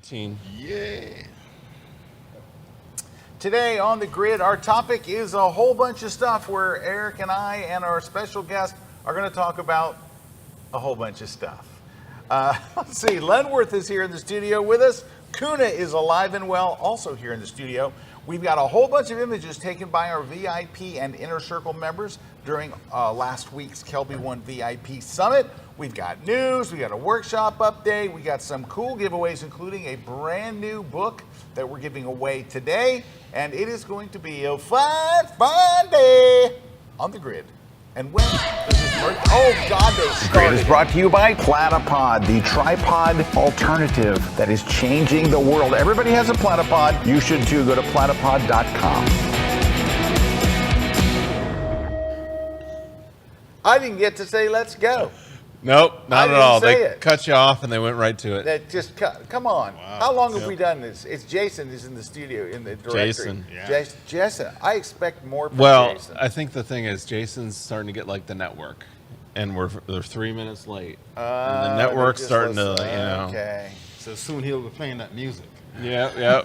19. Yeah. Today on the grid, our topic is a whole bunch of stuff where Erik and I and our special guest are going to talk about a whole bunch of stuff. Let's see, Lenworth is here in the studio with us. Kuna is alive and well, also here in the studio. We've got a whole bunch of images taken by our VIP and Inner Circle members during last week's KelbyOne VIP Summit. We've got news, we got a workshop update, we got some cool giveaways, including a brand new book that we're giving away today. And it is going to be a fun day on the grid. And when does this work? Oh, God, they started. Grid is brought to you by Platypod, the tripod alternative that is changing the world. Everybody has a Platypod. You should too. Go to platypod.com. I didn't get to say let's go. Nope, not I at all. didn't say They it. cut you off and they went right to it. That just come on. Wow. How long have we done this? It's Jason is in the studio in the directory. Jason. Yeah. Jason, I expect more from Well, Jason. I think the thing is Jason's starting to get like the network, and they're 3 minutes late. And the They're network's just starting to, listening. you know. Okay. So soon he'll be playing that music. Yeah.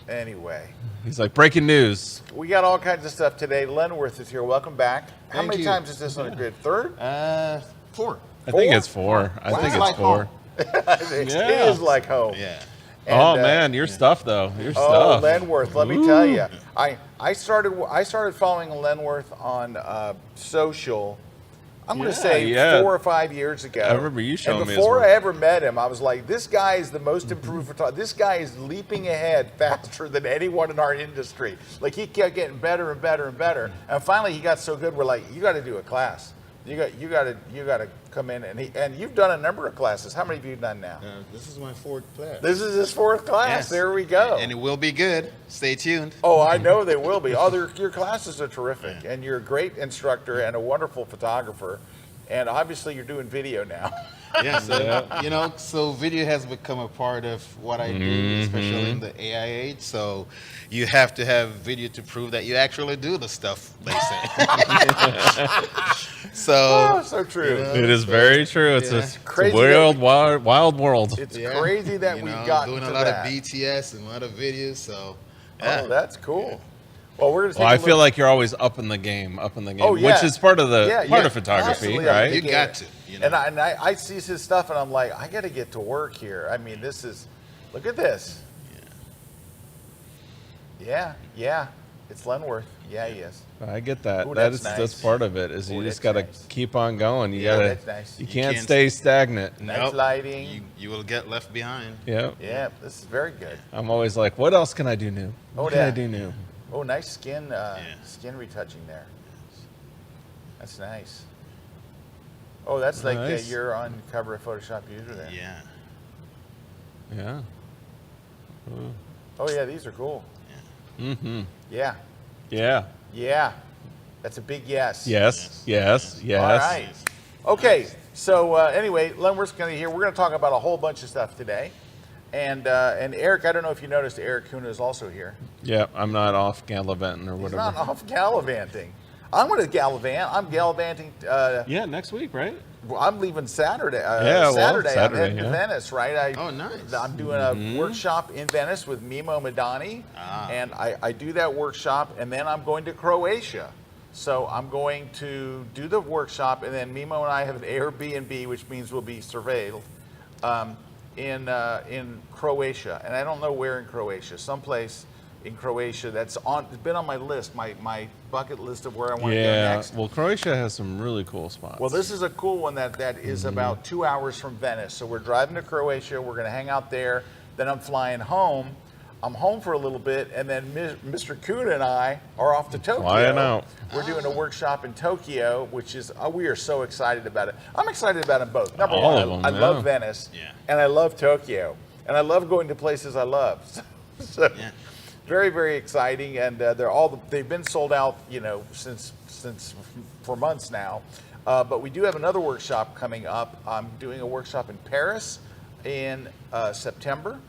Anyway, He's like, breaking news. we got all kinds of stuff today. Lenworth is here. Welcome back. How Thank many you. times is this on the grid? Third? 4. I think it's 4. I think It's it's like 4. home. It Yeah. is like home. Yeah. And, Oh man, your stuff though. Your Oh, stuff. Lenworth, let me tell you, I started following Lenworth on social. I'm going to Yeah, say yeah. 4 or 5 years ago. I remember you showing and me his before work. I ever met him, I was like, this guy is the most improved photographer. This guy is leaping ahead faster than anyone in our industry. Like he kept getting better and better and better, and finally he got so good. We're like, you got to do a class. You got to come in and you've done a number of classes. How many have you done now? This is my 4th class. This is his 4th class. Yes. There we go. And it will be good. Stay tuned. Oh, I know they will be. Your classes are terrific, and you're a great instructor and a wonderful photographer, and obviously you're doing video now. Yes, you know, so video has become a part of what I do, especially in the AI age. So you have to have video to prove that you actually do the stuff they say. Oh, so true. You know, It is very true. It's yeah. a Crazy wild world. It's yeah, crazy that you we know, got doing to a lot that. of BTS and a lot of videos. So yeah. Oh, that's cool. Well, we're gonna. Well, I feel like you're always up in the game, Oh, yeah. which is part of the Yeah, part yeah, of photography, absolutely. right? You got to. You know. And I see his stuff, and I'm like, I got to get to work here. I mean, this is. Look at this. Yeah. It's Lenworth. Yeah, he is. I get that. Ooh, That's nice. part of it. Is you Ooh, just that's got to nice. keep on going. You Yeah, gotta. that's nice. You You can't can't- stay stagnant. Nice Nope. lighting. You will get left behind. Yep. Yeah, this is very good. I'm always like, what else can I do new? What can I yeah. do new? Oh, nice skin retouching there. That's nice. Oh, that's like Nice. you're on cover of Photoshop user there. Yeah. Yeah. Oh yeah, these are cool. Mm-hmm. Yeah, Yeah. that's a big yes. Yes. All right. Okay. So anyway, Lenworth's going to be here. We're going to talk about a whole bunch of stuff today, and Erik, I don't know if you noticed, Erik Kuna is also here. Yeah. I'm not off gallivanting or He's whatever. not off gallivanting. I'm going to gallivant. I'm gallivanting. Yeah. Next week, right? I'm leaving Saturday. Saturday, I'm heading to yeah. Venice, right? Oh, nice. I'm doing a workshop in Venice with Mimo Madani, and I do that workshop, and then I'm going to Croatia. So I'm going to do the workshop, and then Mimo and I have an Airbnb, which means we'll be surveilled in Croatia, and I don't know where in Croatia. Someplace in Croatia it's been on my list, my bucket list of where I want to go next. Well, Croatia has some really cool spots. Well, this is a cool one that is about 2 hours from Venice. So we're driving to Croatia. We're going to hang out there. Then I'm flying home. I'm home for a little bit, and then Mr. Kuna and I are off to Tokyo. Flying out. We're doing a workshop in Tokyo, which is we are so excited about it. I'm excited about them both. Number All one, of them, I yeah. love Venice, and I love Tokyo, and I love going to places I love. So very, very exciting, and they've been sold out, since for months now. But we do have another workshop coming up. I'm doing a workshop in Paris in September.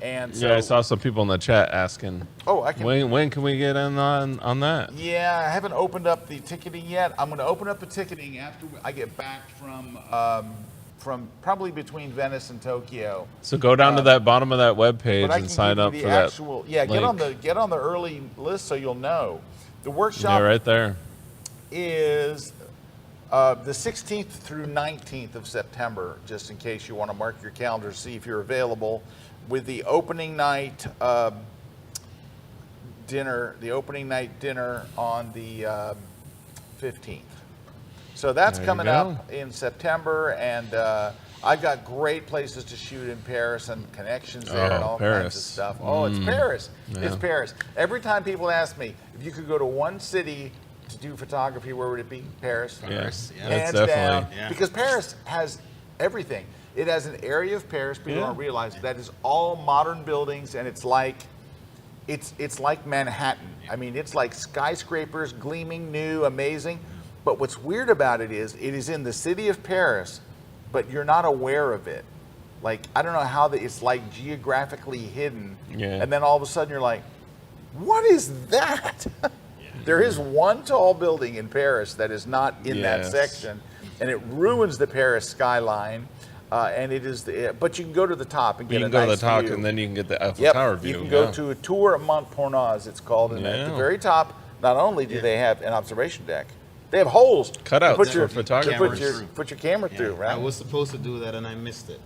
And so, yeah, I saw some people in the chat asking. Oh, I can. When can we get in on that? Yeah, I haven't opened up the ticketing yet. I'm going to open up the ticketing after I get back from from probably between Venice and Tokyo. So go down to that bottom of that web page But I and can sign give you up the for actual, that. yeah, link. get on the early list so you'll know. The Yeah, workshop right there. is the 16th through 19th of September, just in case you want to mark your calendar to see if you're available, with the opening night dinner, on the 15th. So that's There you coming go. up in September, and I've got great places to shoot in Paris and connections there and all kinds of Paris. stuff. Oh, it's Paris. Yeah. It's Paris. Every time people ask me, if you could go to one city to do photography, where would it be? Paris. Paris, yeah. Hands That's down. definitely. Yeah. Because Paris has everything. It has an area of Paris people Yeah. don't realize that is all modern buildings, and it's like Manhattan. I mean, it's like skyscrapers, gleaming, new, amazing. But what's weird about it is in the city of Paris, but you're not aware of it. Like, I don't know how it's like geographically hidden. Yeah. And then all of a sudden you're like, what is that? There is one tall building in Paris that is not in that Yes. section, and it ruins the Paris skyline. And it is, but you can go to the top and You get can a go to nice the top, view. and then you can get the Eiffel Yep, Tower view. you can go yeah. to a tour of Montparnasse, it's called, and at the Yeah. very top, not only do they have an observation deck, they have holes to Cutouts put your, for photographers. put your camera Yeah. through, right? I was supposed to do that and I missed it.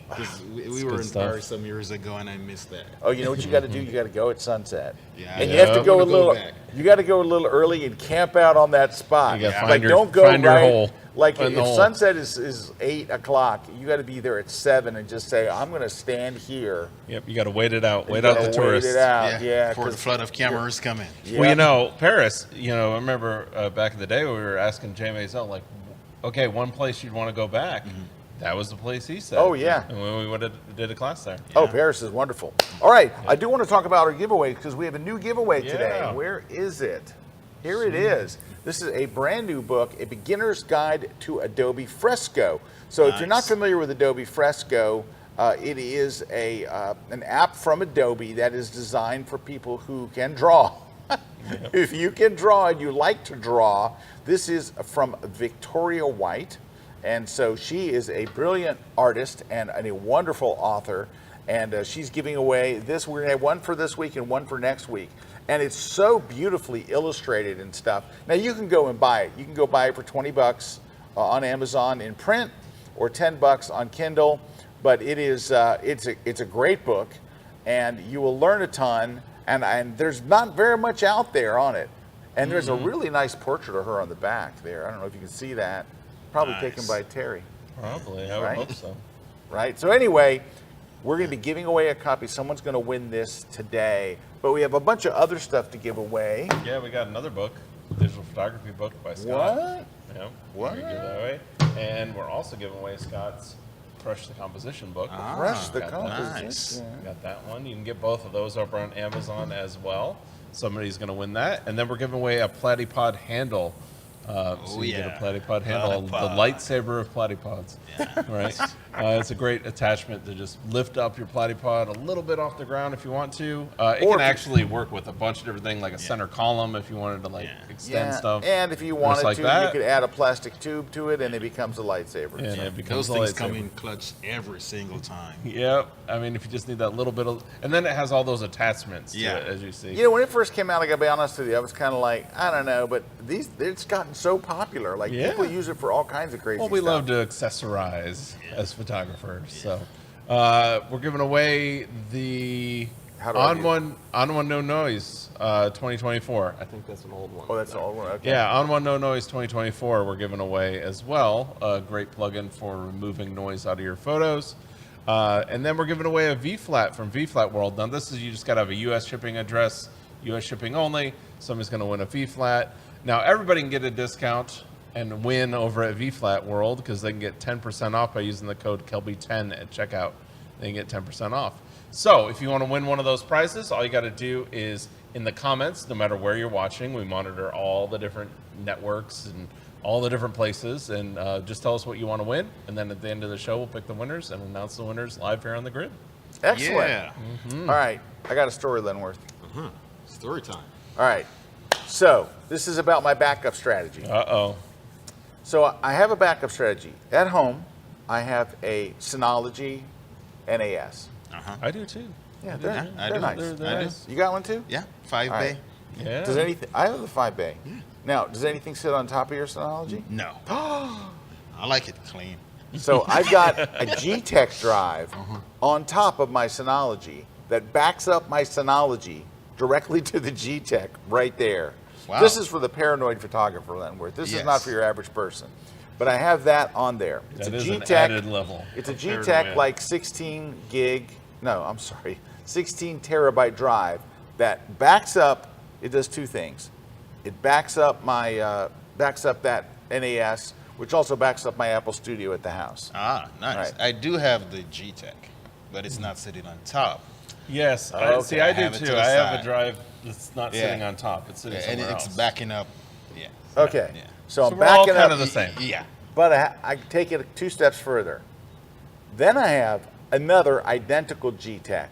Because we were good in stuff. Paris some years ago and I missed that. Oh, you know what you got to do? You got to go at sunset. Yeah, and yeah. you have to I'm go a gonna go little. back. You got to go a little early and camp out on that spot. You gotta find like, your- don't go find your right. hole. Like Find the if hole. sunset is 8 o'clock, you got to be there at 7 and just say, I'm going to stand here. Yep, you got to wait it out. You Wait out the gotta tourists. Wait it out. Yeah, before the 'cause- flood of cameras come in. yeah. Well, you know, Paris, you know, I remember back in the day we were asking Jay Maison, like, okay, one place you'd want to go back. That was the place he said. Oh, yeah. And when we did a class there. Oh, Paris is wonderful. All right, I do want to talk about our giveaway because we have a new giveaway today. Yeah. Where is it? Here it is. This is a brand new book, A Beginner's Guide to Adobe Fresco. So if you're not Nice. familiar with Adobe Fresco, it is an app from Adobe that is designed for people who can draw. If you can draw and you like to draw, this is from Victoria White. And so she is a brilliant artist and a wonderful author. And she's giving away this. We're going to have one for this week and one for next week. And it's so beautifully illustrated and stuff. Now you can go and buy it. You can go buy it for $20 on Amazon in print or $10 on Kindle. But it is it's a great book, and you will learn a ton. And there's not very much out there on it. And there's a really nice portrait of her on the back there. I don't know if you can see that. Probably taken Nice. by Terry, Probably, I would Right? hope so. right? So anyway, we're going to be giving away a copy. Someone's going to win this today. But we have a bunch of other stuff to give away. Yeah, we got another book, digital photography book by Scott. What? Yeah, What? we give that away. And we're also giving away Scott's Crush the Composition book. Crush the got that. composition. Nice. Got that one. You can get both of those over on Amazon as well. Somebody's going to win that. And then we're giving away a Platypod handle. So you get a yeah. Platypod handle, the Platypod. lightsaber of platypods. Right? It's a great attachment to just lift up your platypod a little bit off the ground if you want to. It Or can if you- actually work with a bunch of different things, like a center column if you wanted to like extend stuff. And if you Just wanted like to, that. you could add a plastic tube to it, and it becomes a lightsaber. And it becomes Those a things lightsaber. come in clutch every single time. Yep. I mean, if you just need that little bit of, and then it has all those attachments Yeah. to it, as you see. You know, when it first came out, I gotta be honest with you, I was kind of like, I don't know, but it's gotten so popular. Like Yeah. people use it for all kinds of crazy Well, we stuff. love to accessorize as photographers. So we're giving away the How do I On do- One No Noise 2024. I think that's an old one. Oh, that's all one. Okay. Yeah, On One No Noise 2024 we're giving away as well. A great plugin for removing noise out of your photos. And then we're giving away a V-Flat from V-Flat World. Now this is, you just got to have a U.S. shipping address, U.S. shipping only. Somebody's going to win a V-Flat. Now everybody can get a discount and win over at V-Flat World because they can get 10% off by using the code KelbyOne at checkout. They can get 10% off. So if you want to win one of those prizes, all you got to do is in the comments, no matter where you're watching, we monitor all the different networks and all the different places, and just tell us what you want to win. And then at the end of the show, we'll pick the winners and announce the winners live here on the grid. Excellent. Yeah. All right, I got a story, Lenworth. Story time. All right, so this is about my backup strategy. Uh-oh. So I have a backup strategy at home. I have a Synology NAS. I do too. Yeah, I they're do. nice. They're nice. You got one too? Yeah, 5 All bay. right. Yeah. Does anything? I have the 5 bay. Now, does anything sit on top of your Synology? No. I like it clean. So I've got a G-Tech drive on top of my Synology that backs up my Synology directly to the G-Tech right there. Wow. This is for the paranoid photographer, Lenworth. This is not Yes. for your average person. But I have that on there. It's That a is an G-Tech. added level. It's a of G-Tech paranoia. like 16 terabyte drive that backs up. It does two things. It backs up my backs up that NAS, which also backs up my Apple Studio at the house. Ah, nice. Right. I do have the G-Tech, but it's not sitting on top. Yes. Okay. See, I do have it to too. the I have a side. drive that's not Yeah. sitting on top. It's sitting And somewhere it's else. backing up. Yeah. Okay, Yeah. so I'm So we're all backing kind up. of the same. Yeah. But I take it 2 steps further. Then I have another identical G-Tech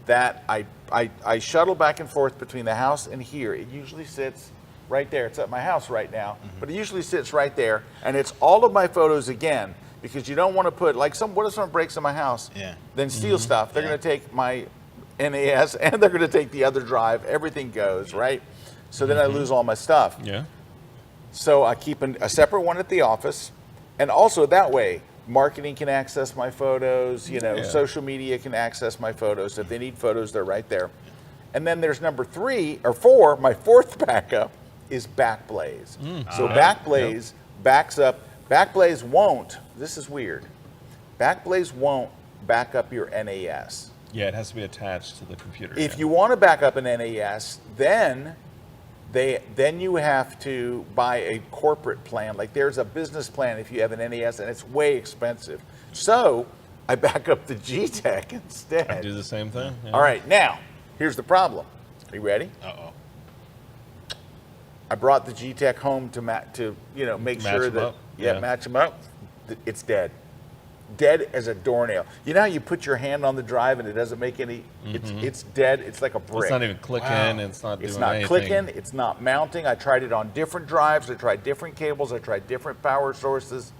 that I shuttle back and forth between the house and here. It usually sits right there. It's at my house right now, but it usually sits right there, and it's all of my photos again, because you don't want to put, like, what if someone breaks in my house, Yeah. then steal stuff? They're Yeah. going to take my NAS, and they're going to take the other drive. Everything goes, right? So then I lose all my stuff. Yeah. So I keep a separate one at the office, and also that way, marketing can access my photos. Yeah. Social media can access my photos. If they need photos, they're right there. And then there's number 3 or 4. My fourth backup is Backblaze. So Backblaze backs up. Backblaze won't. This is weird. Backblaze won't back up your NAS. Yeah, it has to be attached to the computer. If yeah. you want to back up an NAS, then you have to buy a corporate plan. Like, there's a business plan if you have an NAS, and it's way expensive. So I back up the G-Tech instead. I do the same thing. Yeah. All right, now here's the problem. Are you ready? Uh-oh. I brought the G-Tech home to make Match sure 'em that up. Yeah. match them up. It's dead. Dead as a doornail. You know how you put your hand on the drive and it doesn't make any. It's dead. It's like a brick. It's not even clicking. Wow. It's not doing It's not anything. clicking. It's not mounting. I tried it on different drives. I tried different cables. I tried different power sources.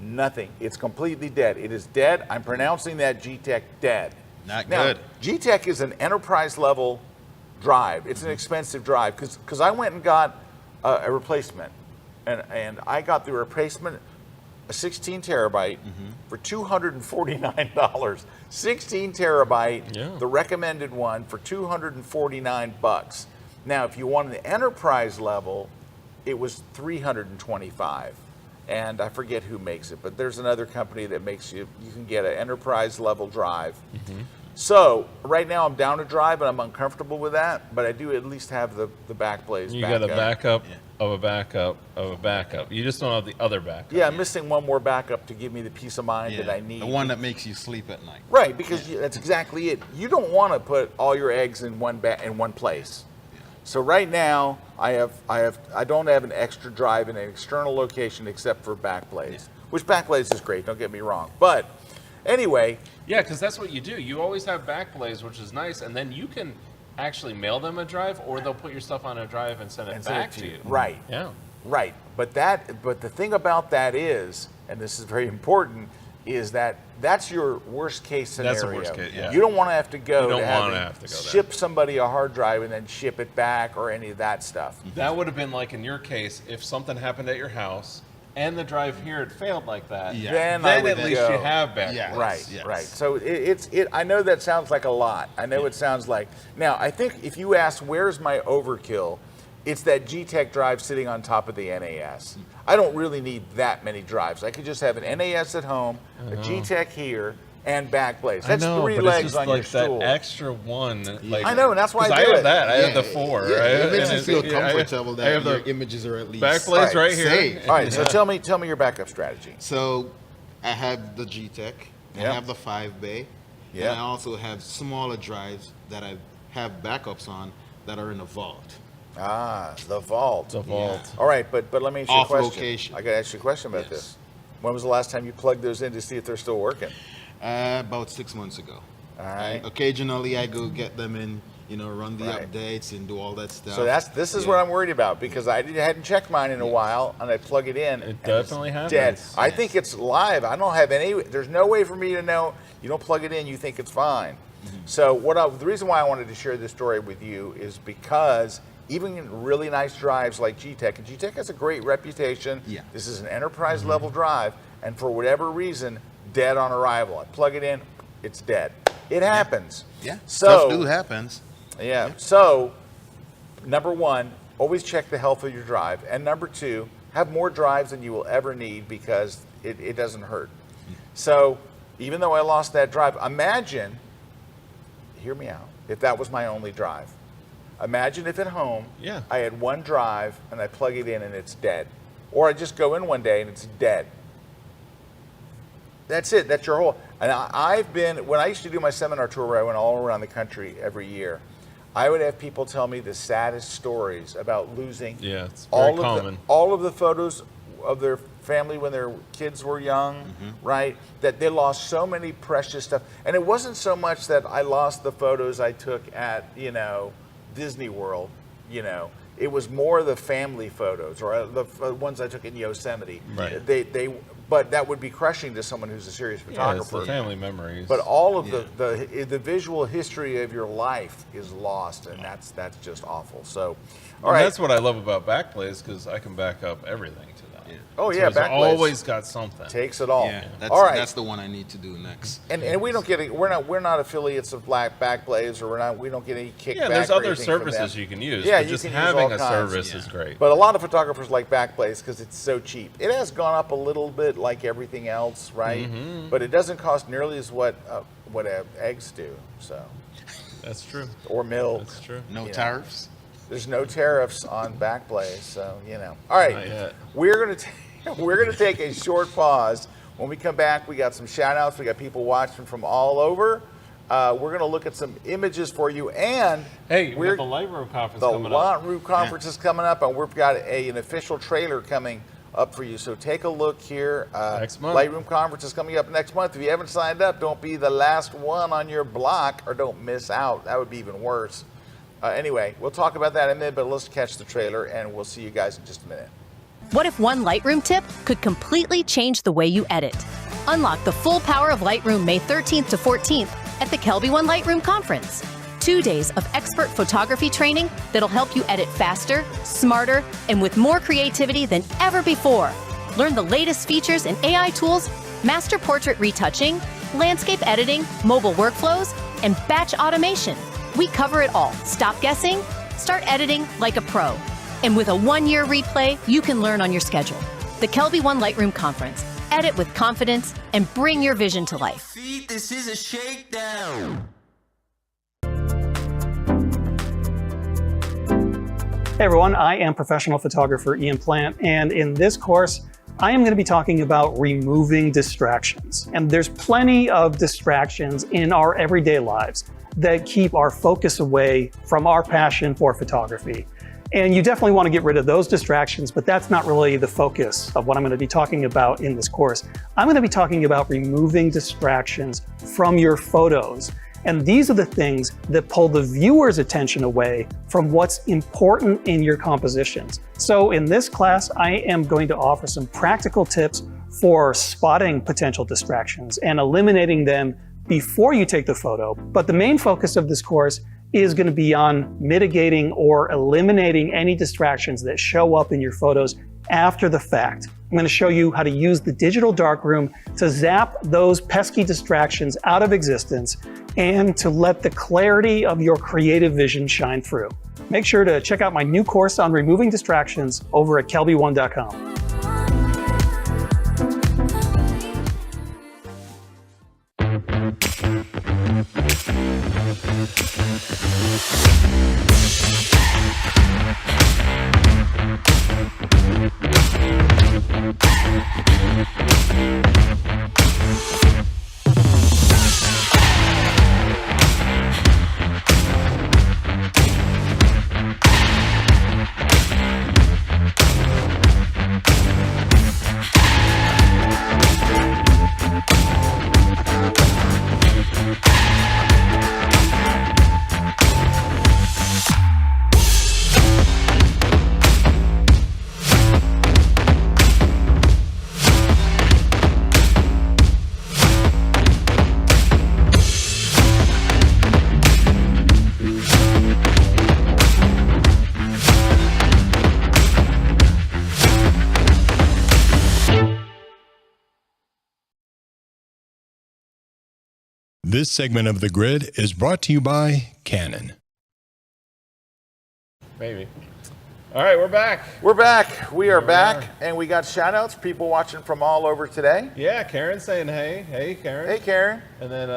Nothing. It's completely dead. It is dead. I'm pronouncing that G-Tech dead. Not Now, good. G-Tech is an enterprise level drive. It's an expensive drive because I went and got a replacement, and I got the replacement, a 16 terabyte for $249. 16 terabyte, Yeah. the recommended one for $249. Now, if you want the enterprise level, it was $325. And I forget who makes it, but there's another company that makes you can get an enterprise level drive. So right now I'm down a drive and I'm uncomfortable with that, but I do at least have the Backblaze You got a backup. backup of a backup of a backup. You just don't have the other backup. Yeah, I'm missing one more backup to give me the peace of mind that I need. The one that makes you sleep at night. Right, because that's exactly it. You don't want to put all your eggs in one place. So right now, I don't have an extra drive in an external location except for Backblaze, which Backblaze is great. Don't get me wrong. But anyway, Yeah, because that's what you do. You always have Backblaze, which is nice, and then you can actually mail them a drive, or they'll put your stuff on a drive and send it back to you. Right. Yeah. Right. But the thing about that is, and this is very important, is that that's your worst case scenario. That's the worst case, yeah. You don't want to have to go You don't to wanna have to go there. ship somebody a hard drive and then ship it back or any of that stuff. That would have been like in your case, if something happened at your house and the drive here had failed like that, Yeah. Then I then would at least go. you have Backblaze. Yeah. Right, Yes. right. So I know that sounds like a lot. I know it sounds like. Now, I think if you ask where's my overkill, it's that G-Tech drive sitting on top of the NAS. I don't really need that many drives. I could just have an NAS at home, a G-Tech here, and Backblaze. That's I know, 3 but legs it's just on like your stool. that extra one. Like, I know, and that's why 'cause I I do have it. that. I have the 4. Yeah, right? it makes And you feel it's- comfortable I that have your the images are at least Backblaze right here. safe. All right, so tell me your backup strategy. So I have the G-Tech, Yeah. I have the 5 bay, Yeah. and I also have smaller drives that I have backups on that are in a vault. Ah, the vault. The vault. All right, but let me ask you a Off question. location. I got to ask you a question about Yes. this. When was the last time you plugged those in to see if they're still working? About 6 months ago. All right. Occasionally I go get them in run the updates and do all that stuff. So this is what I'm worried about, because I hadn't checked mine in a while, and I plug it in. It definitely happens. Dead. I think it's live. I don't have any. There's no way for me to know. You don't plug it in, you think it's fine. So the reason why I wanted to share this story with you is because even in really nice drives like G-Tech, and G-Tech has a great reputation. Yeah. This is an enterprise level drive, and for whatever reason, dead on arrival. I plug it in, it's dead. It happens. Yeah. So Stuff happens. Yeah. So, number one, always check the health of your drive. And number two, have more drives than you will ever need, because it doesn't hurt. So, even though I lost that drive, imagine, hear me out, if that was my only drive. Imagine if at home I had one drive and I plug it in and it's dead. Or I just go in one day and it's dead. That's it. That's your whole. And when I used to do my seminar tour where I went all around the country every year, I would have people tell me the saddest stories about losing it's very common. All of the photos of their family when their kids were young, right? That they lost so many precious stuff. And it wasn't so much that I lost the photos I took at, Disney World, It was more the family photos, or the ones I took in Yosemite. Right. But that would be crushing to someone who's a serious photographer. Yeah, it's the family memories. But all of the visual history of your life is lost, and that's just awful. So, all right. That's what I love about Backblaze, because I can back up everything to that. Oh So yeah, it's Backblaze always got something. takes it all. Yeah, all right. that's the one I need to do next. And we don't get it. We're not affiliates of Backblaze, or we don't get any kickback. Yeah, there's or other anything from services them. you can use. Yeah, but you just can use having all a kinds. service is great. But a lot of photographers like Backblaze because it's so cheap. It has gone up a little bit, like everything else, right? But it doesn't cost nearly as what eggs do. So That's true. or milk. That's true. No tariffs. There's no tariffs on Backblaze, so All right, Not yet. we're gonna take a short pause. When we come back, we got some shout outs. We got people watching from all over. We're gonna look at some images for you, and Hey, we got the Lightroom conference the coming up. Lightroom conference is coming up, and we've got an official trailer coming up for you. So take a look here. Next month. Lightroom conference is coming up next month. If you haven't signed up, don't be the last one on your block, or don't miss out. That would be even worse. Anyway, we'll talk about that in a minute, but let's catch the trailer, and we'll see you guys in just a minute. What if one Lightroom tip could completely change the way you edit? Unlock the full power of Lightroom May 13th to 14th at the KelbyOne Lightroom Conference. 2 days of expert photography training that'll help you edit faster, smarter, and with more creativity than ever before. Learn the latest features and AI tools, master portrait retouching, landscape editing, mobile workflows, and batch automation. We cover it all. Stop guessing, start editing like a pro. And with a 1-year replay, you can learn on your schedule. The KelbyOne Lightroom Conference. Edit with confidence and bring your vision to life. This is a shakedown. Hey everyone, I am professional photographer Ian Plant, and in this course, I am going to be talking about removing distractions. And there's plenty of distractions in our everyday lives that keep our focus away from our passion for photography. And you definitely want to get rid of those distractions, but that's not really the focus of what I'm going to be talking about in this course. I'm going to be talking about removing distractions from your photos. And these are the things that pull the viewer's attention away from what's important in your compositions. So in this class, I am going to offer some practical tips for spotting potential distractions and eliminating them before you take the photo. But the main focus of this course is going to be on mitigating or eliminating any distractions that show up in your photos after the fact. I'm going to show you how to use the digital darkroom to zap those pesky distractions out of existence and to let the clarity of your creative vision shine through. Make sure to check out my new course on removing distractions over at KelbyOne.com. This segment of The Grid is brought to you by Canon. Maybe. All right, we're back. We're back. We are we back, are. and we got shout-outs, people watching from all over today. Yeah, Karen saying hey. Hey, Karen. Hey, Karen. And then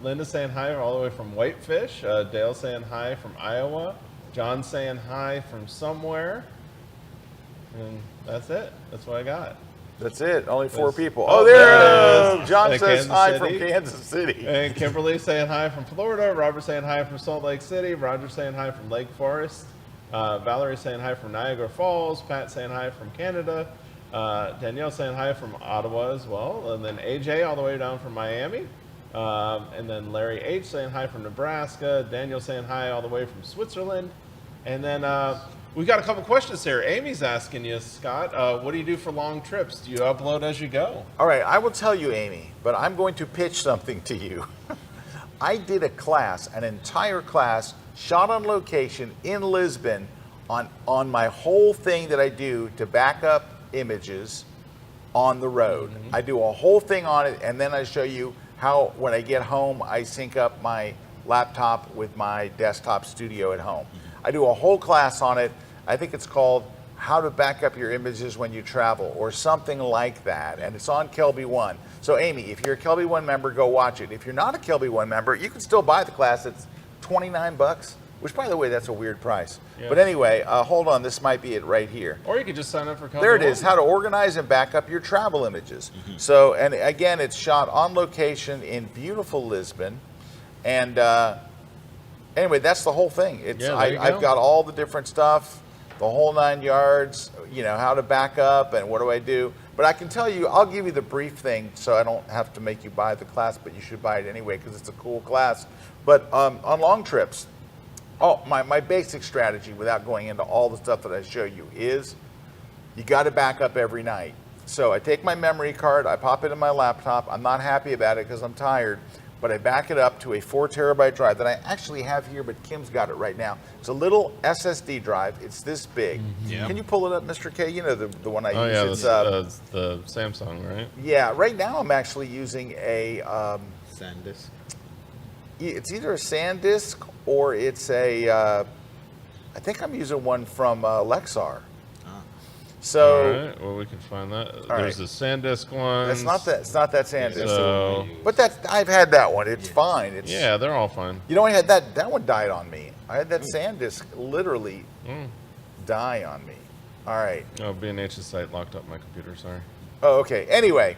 Linda saying hi all the way from Whitefish. Dale saying hi from Iowa. John saying hi from somewhere. And that's it. That's what I got. That's it. Only 4 people. Oh, Oh, there there it it is. is. John At says Kansas hi City. from Kansas City. And Kimberly saying hi from Florida. Robert saying hi from Salt Lake City. Roger saying hi from Lake Forest. Valerie saying hi from Niagara Falls. Pat saying hi from Canada. Danielle saying hi from Ottawa as well. And then AJ all the way down from Miami. And then Larry H saying hi from Nebraska. Daniel saying hi all the way from Switzerland. And then we've got a couple questions here. Amy's asking you, Scott, what do you do for long trips? Do you upload as you go? All right, I will tell you, Amy, but I'm going to pitch something to you. I did a class, an entire class, shot on location in Lisbon on my whole thing that I do to back up images on the road. I do a whole thing on it, and then I show you how, when I get home, I sync up my laptop with my desktop studio at home. I do a whole class on it. I think it's called How to Back Up Your Images When You Travel, or something like that, and it's on KelbyOne. So Amy, if you're a KelbyOne member, go watch it. If you're not a KelbyOne member, you can still buy the class. It's $29, which, by the way, that's a weird price. Yeah. But anyway, hold on, this might be it right here. Or you could just sign up for KelbyOne. There it is, how to organize and back up your travel images. So, and again, it's shot on location in beautiful Lisbon. And anyway, that's the whole thing. It's Yeah, there you I've go. got all the different stuff, the whole 9 yards, you know, how to back up and what do I do. But I can tell you, I'll give you the brief thing so I don't have to make you buy the class, but you should buy it anyway because it's a cool class. But on long trips, my basic strategy, without going into all the stuff that I show you, is you got to back up every night. So I take my memory card, I pop it in my laptop. I'm not happy about it because I'm tired, but I back it up to a 4 terabyte drive that I actually have here, but Kim's got it right now. It's a little SSD drive. It's this big. Yeah. Can you pull it up, Mr. K? You know the one I Oh, use. yeah, It's, the Samsung, right? yeah, right now I'm actually using a, SanDisk. it's either a SanDisk or it's a, I think I'm using one from Lexar. So All right, well, we can find that. right. There's the SanDisk one. it's not that SanDisk. So, But I've had that one. It's fine. It's, yeah, they're all fine. You know, I had that one died on me. I had that SanDisk literally die on me. All right. Oh, B&H's site locked up my computer, sorry. Oh, okay. Anyway,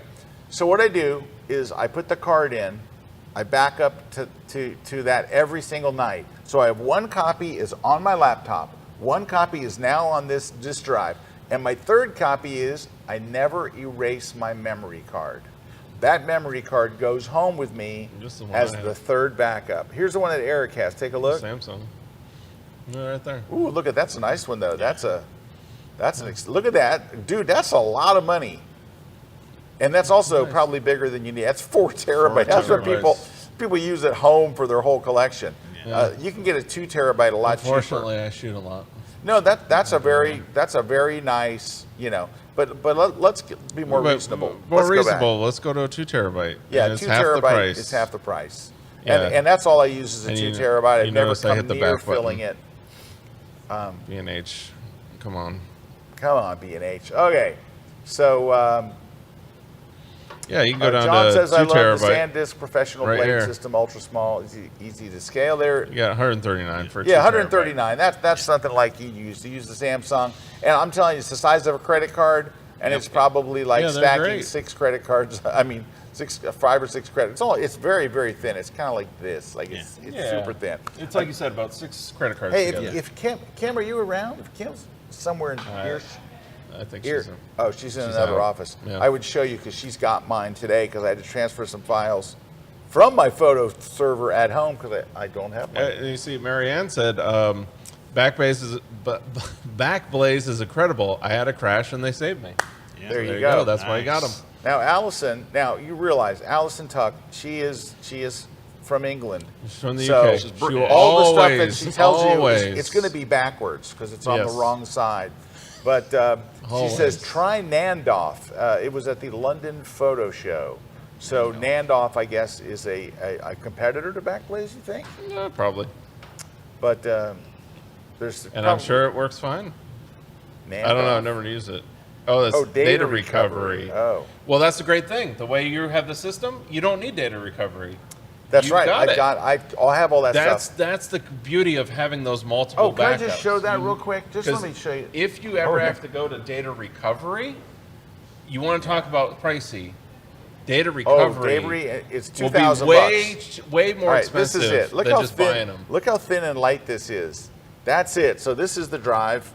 so what I do is I put the card in, I back up to that every single night. So I have one copy is on my laptop, one copy is now on this drive, and my third copy is I never erase my memory card. That memory card goes home with me Just the one as I have. the third backup. Here's the one that Erik has. Take a look. Samsung. Yeah, right there. Ooh, look at that's a nice one though. Look at that, dude. That's a lot of money, and that's also probably bigger than you need. That's 4 terabytes. That's what people use at home for their whole collection. Yeah. You can get a 2 terabyte a lot cheaper. Unfortunately, I shoot a lot. No, that's a very nice, you know. But let's be more reasonable. More Let's go back. reasonable. Let's go to a 2 terabyte. Yeah, And it's 2 half the terabyte price. is half the price. Yeah. And that's all I use is a And 2 you- terabyte. you I've never notice I come hit the near back button. filling it. B&H. Come on. Come on, B&H. Okay, so Yeah, you can go down John to says 2 I love terabyte. the SanDisk professional Right blade here. system, ultra small, easy to scale. There, You got 139 for 2 yeah, terabyte. 139. That's something like you use. You use the Samsung, and I'm telling you, it's the size of a credit card, and it's probably like Yeah, they're stacking great. 6 credit cards. I mean, 5 or 6 credits. It's very, very thin. It's kind of like this. Like it's Yeah. super thin. It's like you said, about 6 credit cards Hey, together. if Kim, are you around? If Kim's somewhere in here. I think Here. she's in. Oh, she's in another out. office. Yeah. I would show you because she's got mine today because I had to transfer some files from my photo server at home because I don't have mine. And you see, Marianne said, Backblaze is incredible. I had a crash and they saved me. There you There you go. go. That's why I got them. Now, Allison, you realize Allison Tuck, she is from England. She's from the So UK. She will all the stuff that always- she tells always- you, it's going to be backwards because it's on Yes. the wrong side. But she Always. says, try Nandoff. It was at the London Photo Show. So Nandoff, I guess, is a competitor to Backblaze, you think? Yeah, probably. But there's And I'm sure it works fine. Nandoff. I don't know. I've never used it. Oh, that's data recovery. Oh. Well, that's the great thing. The way you have the system, you don't need data recovery. That's You've right. got I'll have all that stuff. That's the beauty of having those multiple backups. Can I just show that real quick? Just let me show you. If you ever have to go to data recovery, you want to talk about pricey. Data recovery. It's $2,000. Way more expensive this is it. Look than how just thin, buying them. Look how thin and light this is. That's it. So this is the drive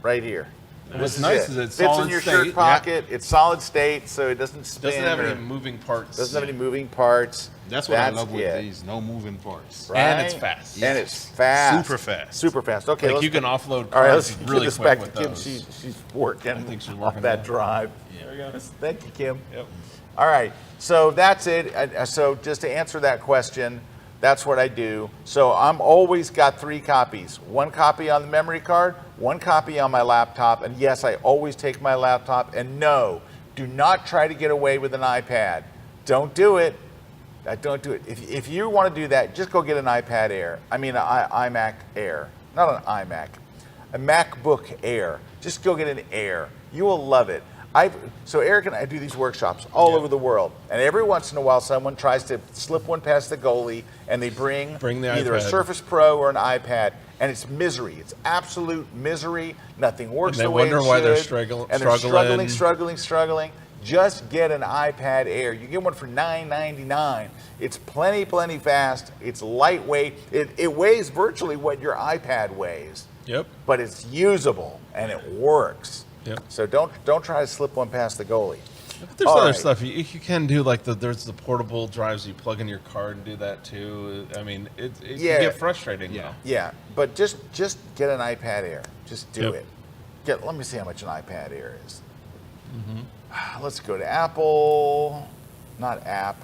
right here. What's nice is it's fits solid in your state. shirt pocket. It's solid state, so it doesn't spin. Doesn't have any moving parts. Doesn't have any moving parts. That's what I love with these. No moving parts. Right? And it's fast. And it's fast. Super fast. Super fast. Okay, like you can offload all right, cards let's really give this quick back with to Kim. those. She's working. I think she's off working that now. drive. Yeah. There we go. Thank you, Kim. Yep. All right, so that's it. So just to answer that question, that's what I do. So I'm always got 3 copies. 1 copy on the memory card, 1 copy on my laptop, and yes, I always take my laptop. And no, do not try to get away with an iPad. Don't do it. Don't do it. If you want to do that, just go get an iPad Air. I mean, an iMac Air, not an iMac, a MacBook Air. Just go get an Air. You will love it. So Erik and I do these workshops all over the world, and every once in a while someone tries to slip one past the goalie and they bring either a iPad. Surface Pro or an iPad, and it's misery. It's absolute misery. Nothing works the way it should. And they wonder why they're struggling. Just get an iPad Air. You get one for $9.99. It's plenty fast. It's lightweight. It weighs virtually what your iPad weighs. Yep. But it's usable and it works. Yep. So don't try to slip one past the goalie. But there's other stuff you can do, like there's the portable drives you plug in your card and do that too. I mean, it can get frustrating though. Yeah, but just get an iPad Air. Just do it. Let me see how much an iPad Air is. Let's go to Apple. Not app.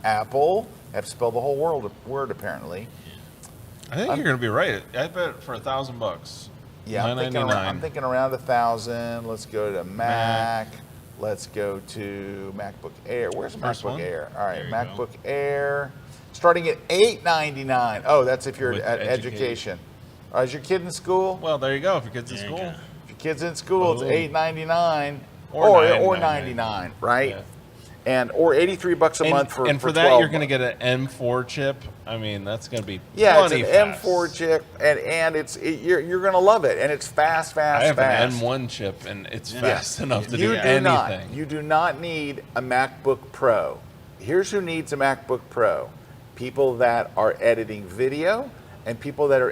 Apple. I have to spell the whole word apparently. I think you're going to be right. I bet for $1,000. Yeah, I'm thinking around 1,000. Let's go to Mac. Let's go to MacBook Air. Where's MacBook Air? All right, MacBook Air. Starting at $8.99. Oh, that's if you're at education. Is your kid in school? Well, there you go. If your kid's in school. If your kid's in school, it's $8.99 or $99, right? Yeah. Or $83 a month for for that you're going to get an M4 chip. I mean, that's going to be it's an M4 chip, and you're going to love it, and it's fast. I have an M1 chip, and it's fast enough to do anything. You do not need a MacBook Pro. Here's who needs a MacBook Pro: people that are editing video and people that are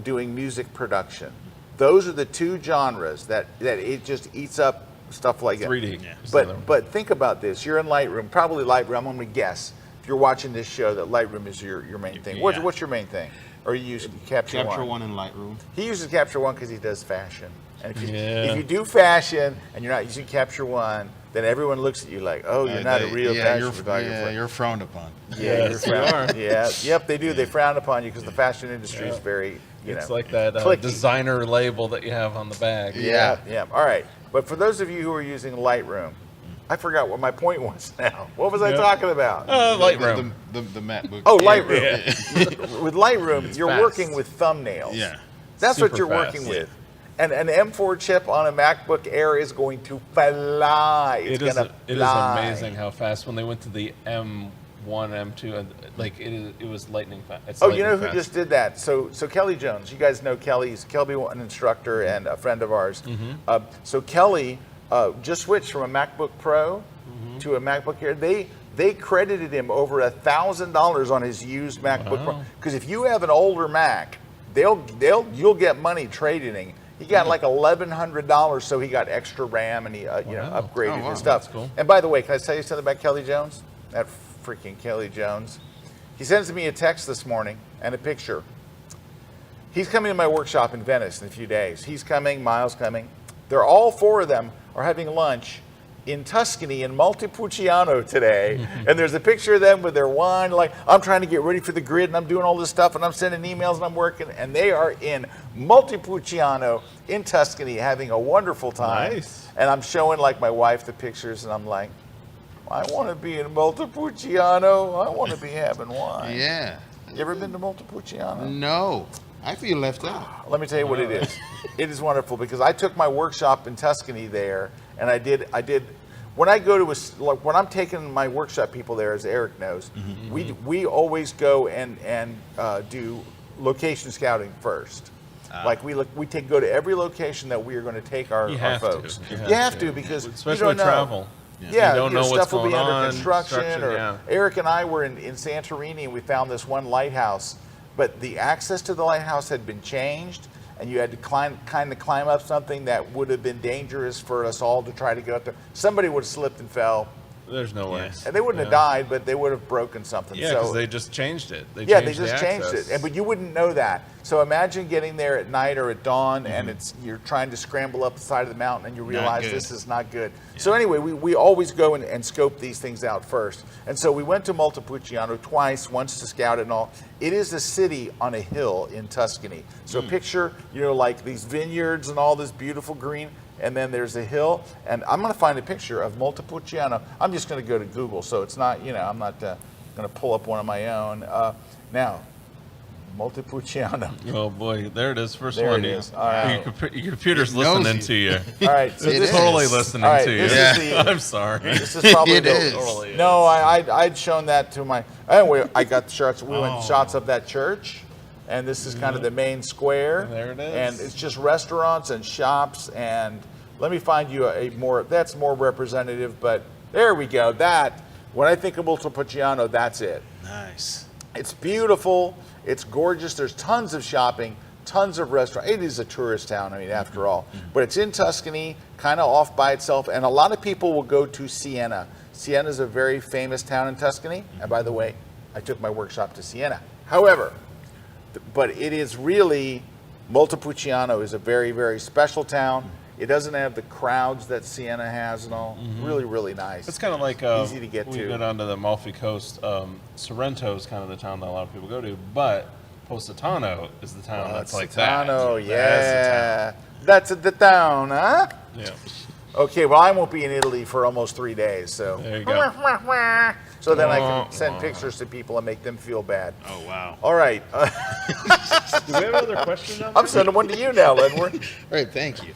doing music production. Those are the 2 genres that it just eats up. Stuff like 3D. That. But think about this. You're in Lightroom, probably Lightroom. I'm going to guess, if you're watching this show, that Lightroom is your main thing. What's your main thing? Or you use Capture One? Capture One in Lightroom. He uses Capture One because he does fashion. And if you do fashion and you're not using Capture One, then everyone looks at you like, oh, you're not a real fashion photographer. Yeah, you're frowned upon. Yeah, you're frowned. Yeah, yep, they do. They frown upon you because the fashion industry is very, it's like that designer label that you have on the bag. Yeah. All right. But for those of you who are using Lightroom, I forgot what my point was now. What was I talking about? Lightroom. The MacBook. Oh, Lightroom. With Lightroom, you're working with thumbnails. Yeah. That's what you're working with. And an M4 chip on a MacBook Air is going to fly. It is amazing how fast. When they went to the M1, M2, and it was lightning fast. You know who just did that? So Kelly Jones, you guys know Kelly. He's a KelbyOne instructor and a friend of ours. So Kelly just switched from a MacBook Pro to a MacBook Air. They credited him over $1,000 on his used MacBook Pro. Because if you have an older Mac, you'll get money trading. He got like $1,100, so he got extra RAM and he upgraded his stuff. That's cool. And by the way, can I tell you something about Kelly Jones? That freaking Kelly Jones. He sends me a text this morning and a picture. He's coming to my workshop in Venice in a few days. He's coming, Miles coming. They're all 4 of them are having lunch in Tuscany in Montepulciano today. And there's a picture of them with their wine, like, I'm trying to get ready for the grid and I'm doing all this stuff and I'm sending emails and I'm working, and they are in Montepulciano in Tuscany having a wonderful time. Nice. And I'm showing like my wife the pictures and I'm like, I want to be in Montepulciano. I want to be having wine. Yeah. You ever been to Montepulciano? No. I feel left out. Let me tell you what it is. It is wonderful because I took my workshop in Tuscany there, and I did. When I go to when I'm taking my workshop people there, as Erik knows, we always go and do location scouting first. Like we go to every location that we are going to take our folks. You have to because especially you don't know. travel. Yeah, you don't know what's stuff will be going under on, construction. Or yeah. Erik and I were in Santorini and we found this one lighthouse, but the access to the lighthouse had been changed, and you had to climb up something that would have been dangerous for us all to try to go up there. Somebody would have slipped and fell. There's no way. And they wouldn't have died, but they would have broken something. Yeah, because they just changed it. They changed access. it. But you wouldn't know that. So imagine getting there at night or at dawn, and you're trying to scramble up the side of the mountain, and you realize this is not good. Yeah. So anyway, we always go and scope these things out first. And so we went to Montepulciano twice, once to scout it and all. It is a city on a hill in Tuscany. So picture, like these vineyards and all this beautiful green. And then there's a hill, and I'm going to find a picture of Montepulciano. I'm just going to go to Google, so it's not, I'm not going to pull up one of my own. Now, Montepulciano. Oh boy, there it is. First there one. It is. All right. Your computer's listening to you. All right, so it's totally listening to you. I'm sorry. This is probably it is. Totally No, I'd shown that to my. Anyway, I got shots. We went shots of that church. And this is kind of the main square. There it is. And it's just restaurants and shops. And let me find you that's more representative, but there we go. When I think of Montepulciano, that's it. Nice. It's beautiful. It's gorgeous. There's tons of shopping, tons of restaurants. It is a tourist town, after all. But it's in Tuscany, kind of off by itself. And a lot of people will go to Siena. Siena is a very famous town in Tuscany. And by the way, I took my workshop to Siena. However, but it is really, Montepulciano is a very, very special town. It doesn't have the crowds that Siena has and all. Really, really nice. It's kind of like easy to get we to. go down to the Amalfi Coast. Sorrento is kind of the town that a lot of people go to, but Positano is the town that's like that. Positano, yeah. That's the town, huh? Yeah. Okay, well, I won't be in Italy for almost 3 days, so. There you go. So then I can send pictures to people and make them feel bad. Oh, wow. All right. Do we have another question? I'm sending one to you now, Lenworth. All right, thank you.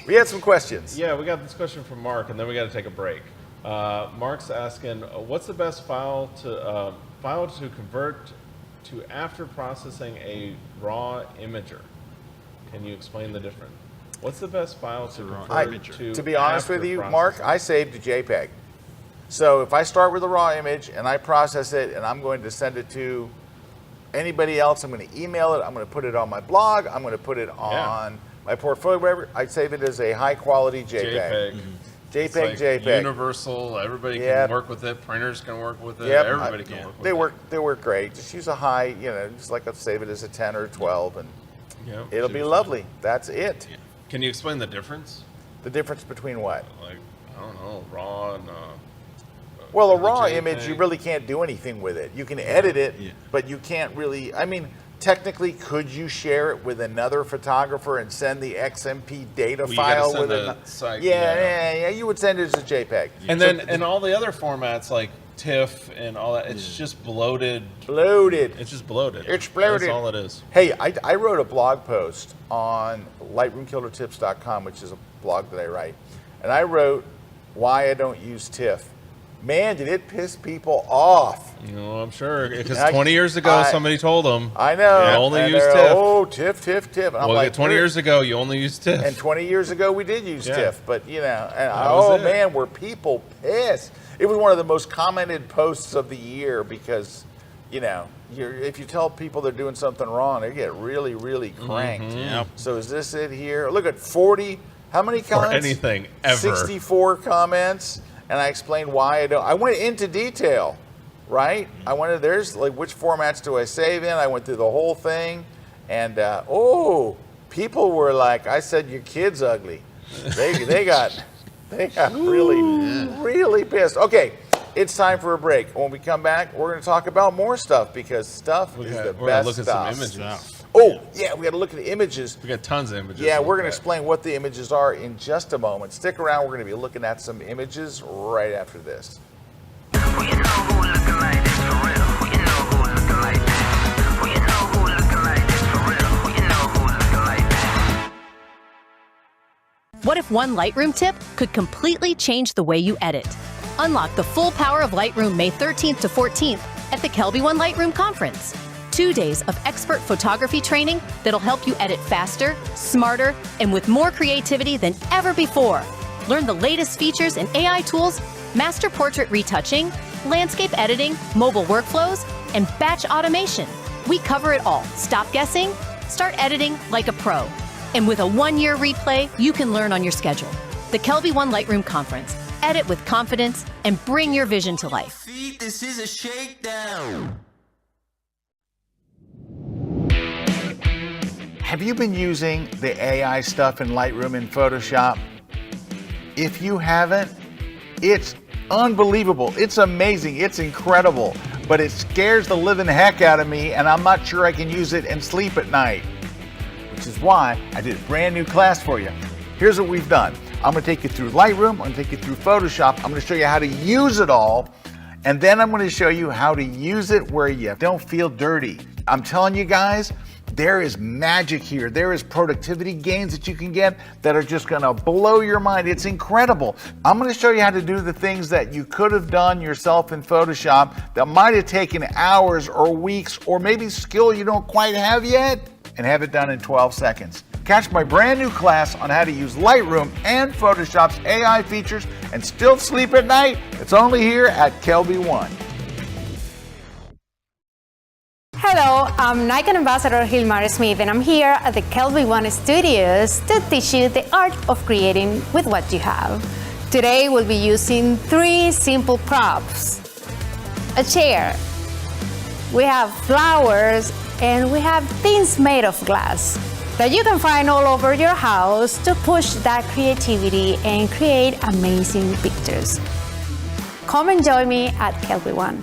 We had some questions. Yeah, we got this question from Mark, and then we got to take a break. Mark's asking, what's the best file to convert to after processing a raw imager? Can you explain the difference? What's the best file to convert to be honest with you, Mark, I saved a JPEG. So if I start with a raw image and I process it and I'm going to send it to anybody else, I'm going to email it, I'm going to put it on my blog, I'm going to put it on my portfolio, whatever, I save it as a high quality JPEG. JPEG. Universal, everybody can work with it, printers can work with it, everybody can work with it. They work great. Just use a high, just like let's save it as a 10 or 12 and it'll be lovely. That's it. Yeah. Can you explain the difference? The difference between what? Like, I don't know, raw and... well, a raw image, you really can't do anything with it. You can edit it, but you can't really... technically, could you share it with another photographer and send the XMP data file with it? Yeah, you would send it as a JPEG. And then and all the other formats like TIFF and all that, it's just bloated. It's just bloated. It's bloated. That's all it is. Hey, I wrote a blog post on lightroomkillertips.com, which is a blog that I write. And I wrote why I don't use TIFF. Man, did it piss people off. I'm sure. Because 20 years ago, somebody told them. I know. You only use TIFF. Oh, TIFF. And I'm like, 20 years ago, you only used TIFF. And 20 years ago, we did use TIFF. But, man, were people pissed. It was one of the most commented posts of the year because, if you tell people they're doing something wrong, they get really, really cranked. Yep. So is this it here? Look at 40. How many comments? For anything, ever. 64 comments. And I explained why I went into detail, right? I went there's like, which formats do I save in? I went through the whole thing. And, people were like, I said, your kid's ugly. They got really pissed. Okay, it's time for a break. When we come back, we're going to talk about more stuff because stuff is the best look at stuff. some images. Oh, yeah, we got to look at the images. We got tons of images. Yeah, we're going to explain what the images are in just a moment. Stick around. We're going to be looking at some images right after this. What if one Lightroom tip could completely change the way you edit? Unlock the full power of Lightroom May 13th to 14th at the KelbyOne Lightroom Conference. 2 days of expert photography training that'll help you edit faster, smarter, and with more creativity than ever before. Learn the latest features and AI tools, master portrait retouching, landscape editing, mobile workflows, and batch automation. We cover it all. Stop guessing, start editing like a pro. And with a 1-year replay, you can learn on your schedule. The KelbyOne Lightroom Conference. Edit with confidence and bring your vision to life. This is a shakedown. Have you been using the AI stuff in Lightroom and Photoshop? If you haven't, it's unbelievable. It's amazing. It's incredible. But it scares the living heck out of me, and I'm not sure I can use it and sleep at night. Which is why I did a brand new class for you. Here's what we've done. I'm going to take you through Lightroom. I'm going to take you through Photoshop. I'm going to show you how to use it all. And then I'm going to show you how to use it where you don't feel dirty. I'm telling you guys, there is magic here. There is productivity gains that you can get that are just going to blow your mind. It's incredible. I'm going to show you how to do the things that you could have done yourself in Photoshop that might have taken hours or weeks or maybe skill you don't quite have yet, and have it done in 12 seconds. Catch my brand new class on how to use Lightroom and Photoshop's AI features and still sleep at night. It's only here at KelbyOne. Hello, I'm Nikon Ambassador Hilmar Smith, and I'm here at the KelbyOne Studios to teach you the art of creating with what you have. Today we'll be using 3 simple props. A chair, we have flowers, and we have things made of glass that you can find all over your house to push that creativity and create amazing pictures. Come and join me at KelbyOne.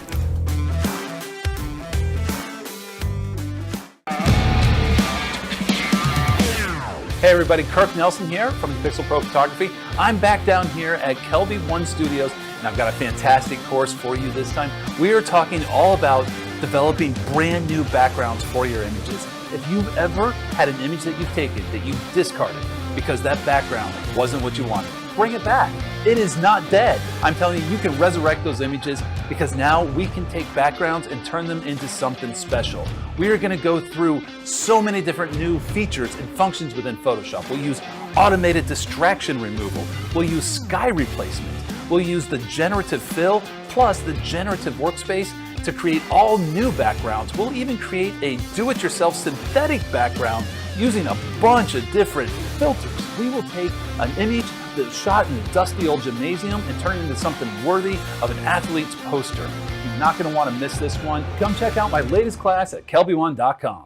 Hey everybody, Kirk Nelson here from Pixel Pro Photography. I'm back down here at KelbyOne Studios, and I've got a fantastic course for you this time. We are talking all about developing brand new backgrounds for your images. If you've ever had an image that you've taken that you discarded because that background wasn't what you wanted, bring it back. It is not dead. I'm telling you, you can resurrect those images because now we can take backgrounds and turn them into something special. We are going to go through so many different new features and functions within Photoshop. We'll use automated distraction removal. We'll use sky replacement. We'll use the generative fill plus the generative workspace to create all new backgrounds. We'll even create a do-it-yourself synthetic background using a bunch of different filters. We will take an image that's shot in a dusty old gymnasium and turn it into something worthy of an athlete's poster. You're not going to want to miss this one. Come check out my latest class at KelbyOne.com.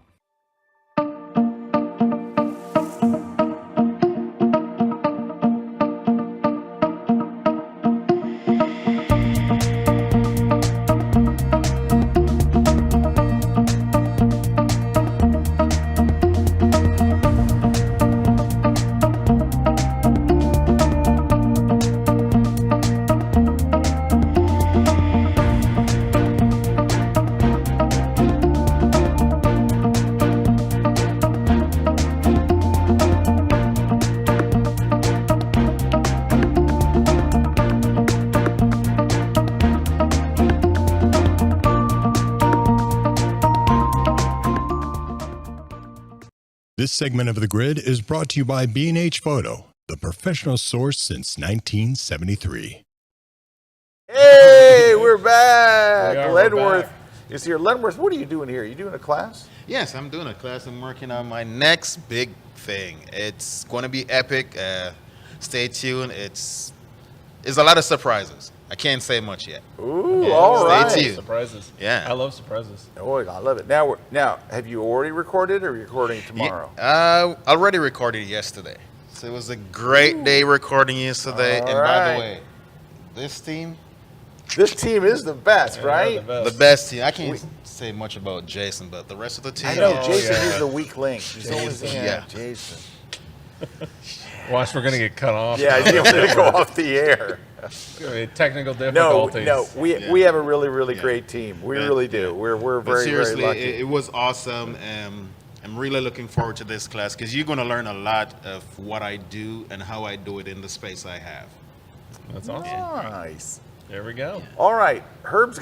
This segment of The Grid is brought to you by B&H Photo, the professional source since 1973. Hey, we're back. We're Lenworth back. is here. Lenworth, what are you doing here? Are you doing a class? Yes, I'm doing a class. I'm working on my next big thing. It's going to be epic. Stay tuned. It's a lot of surprises. I can't say much yet. Ooh, Yeah, all stay right. tuned. Surprises. Yeah. I love surprises. Oh, I love it. Now, have you already recorded or are you recording tomorrow? Yeah, I already recorded yesterday. So it was a great day recording yesterday. All and by right. the way, this team, This team is the best, Yeah, right? they're the best team. I can't say much about Jason, but the rest of the team. I know Oh, Jason yeah. is the weak link. He's always Yeah. Jason. Watch, we're gonna get cut off. Yeah, he's going to go off the air. Technical No, difficulties. we have a really great team. We really do. We're But very seriously, lucky. it was awesome. I'm really looking forward to this class because you're going to learn a lot of what I do and how I do it in the space I have. That's awesome. Nice. There we go. All right, Herb. It's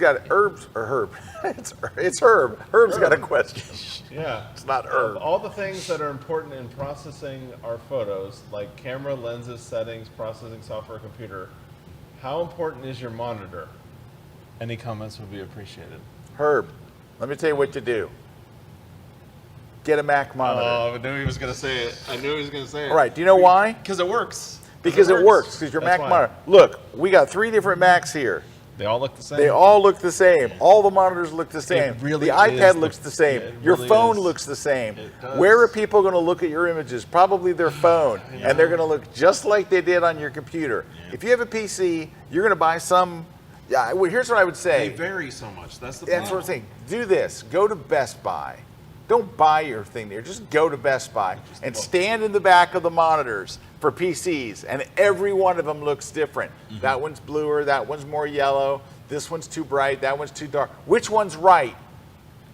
Herb. Herb's got a question. Yeah. It's not Herb. Of all the things that are important in processing our photos, like camera, lenses, settings, processing software, computer, how important is your monitor? Any comments would be appreciated. Herb, let me tell you what to do. Get a Mac monitor. Oh, I knew he was going to say it. All right, do you know why? Because it works. Because it works. Because your That's Mac why. monitor. Look, we got 3 different Macs here. They all look the same. They all look the same. All the monitors look the same. really the iPad is looks the- the same. yeah, it Your really phone is. looks the same. It does. Where are people going to look at your images? Probably their phone. And they're going to look just like they did on your computer. If you have a PC, you're going to buy some. Yeah, well, here's what I would say. They vary so much. That's the That's what I'm problem. saying. Do this. Go to Best Buy. Don't buy your thing there. Just go to Best Buy and stand in the back of the monitors for PCs, and every one of them looks different. That one's bluer. That one's more yellow. This one's too bright. That one's too dark. Which one's right?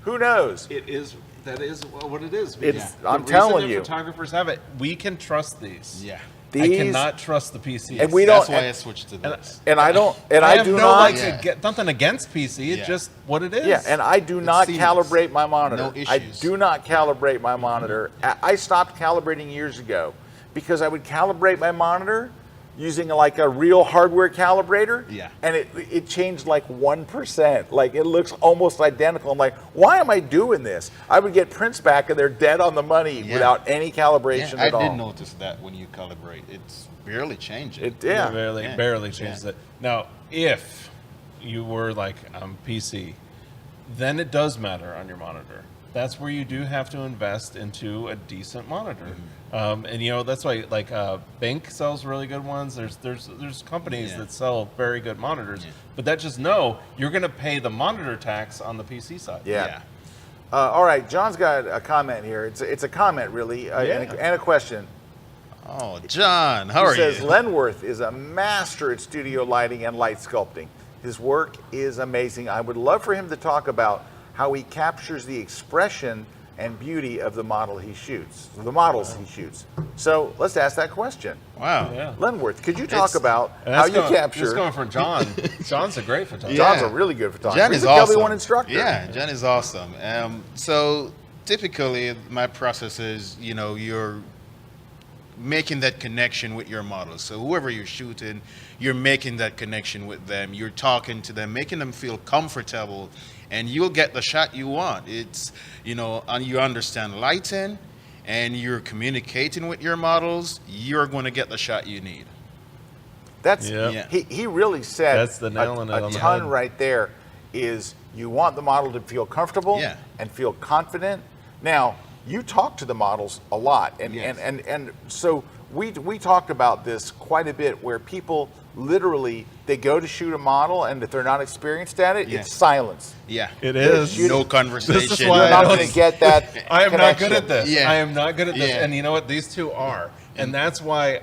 Who knows? That is what it is. It's- The I'm reason telling that you. Photographers have it. We can trust these. Yeah. I These- cannot trust the PCs. And we That's don't. why I switched to this. And I don't. And I I have do no not. nothing against PC. It's Yeah. just what it is. Yeah, and I do not seamless. calibrate my monitor. No I issues. do not calibrate my monitor. I stopped calibrating years ago because I would calibrate my monitor using like a real hardware calibrator. Yeah. And it changed like 1%. Like it looks almost identical. I'm like, why am I doing this? I would get prints back and they're dead on the money Yeah. without any calibration I at all. did notice that when you calibrate, it's barely changing. Yeah. Barely changes it. Now, if you were like, I'm PC, then it does matter on your monitor. That's where you do have to invest into a decent monitor. And you know, that's why like Bink sells really good ones. There's companies that sell very good monitors, but that just know you're going to pay the monitor tax on the PC side. Yeah. All right, John's got a comment here. It's a comment really, and a question. Oh, John, how He are says you? Lenworth is a master at studio lighting and light sculpting. His work is amazing. I would love for him to talk about how he captures the expression and beauty of the models he shoots. So let's ask that question. Wow. Yeah. Lenworth, could you talk about And how that's you going, capture? This is going for John. John's a great photographer. John's Yeah. a really good photographer. John He's is a awesome. KelbyOne instructor. Yeah, John is awesome. So typically my process is, you're making that connection with your models. So whoever you're shooting, you're making that connection with them. You're talking to them, making them feel comfortable, and you'll get the shot you want. It's, and you understand lighting, and you're communicating with your models, you're going to get the shot you need. That's Yeah. he really said That's the nail in it a on the ton head. right there. Is you want the model to feel comfortable Yeah. and feel confident. Now you talk to the models a lot, and Yes. and so we talked about this quite a bit, where people literally they go to shoot a model, and if they're not experienced at it, Yeah. it's silence. Yeah. It is. No conversation. This is why You're I not don't- going to get that. I am not good connection. at this. Yeah. I am not good at this. Yeah. And you know what? These two are. And that's why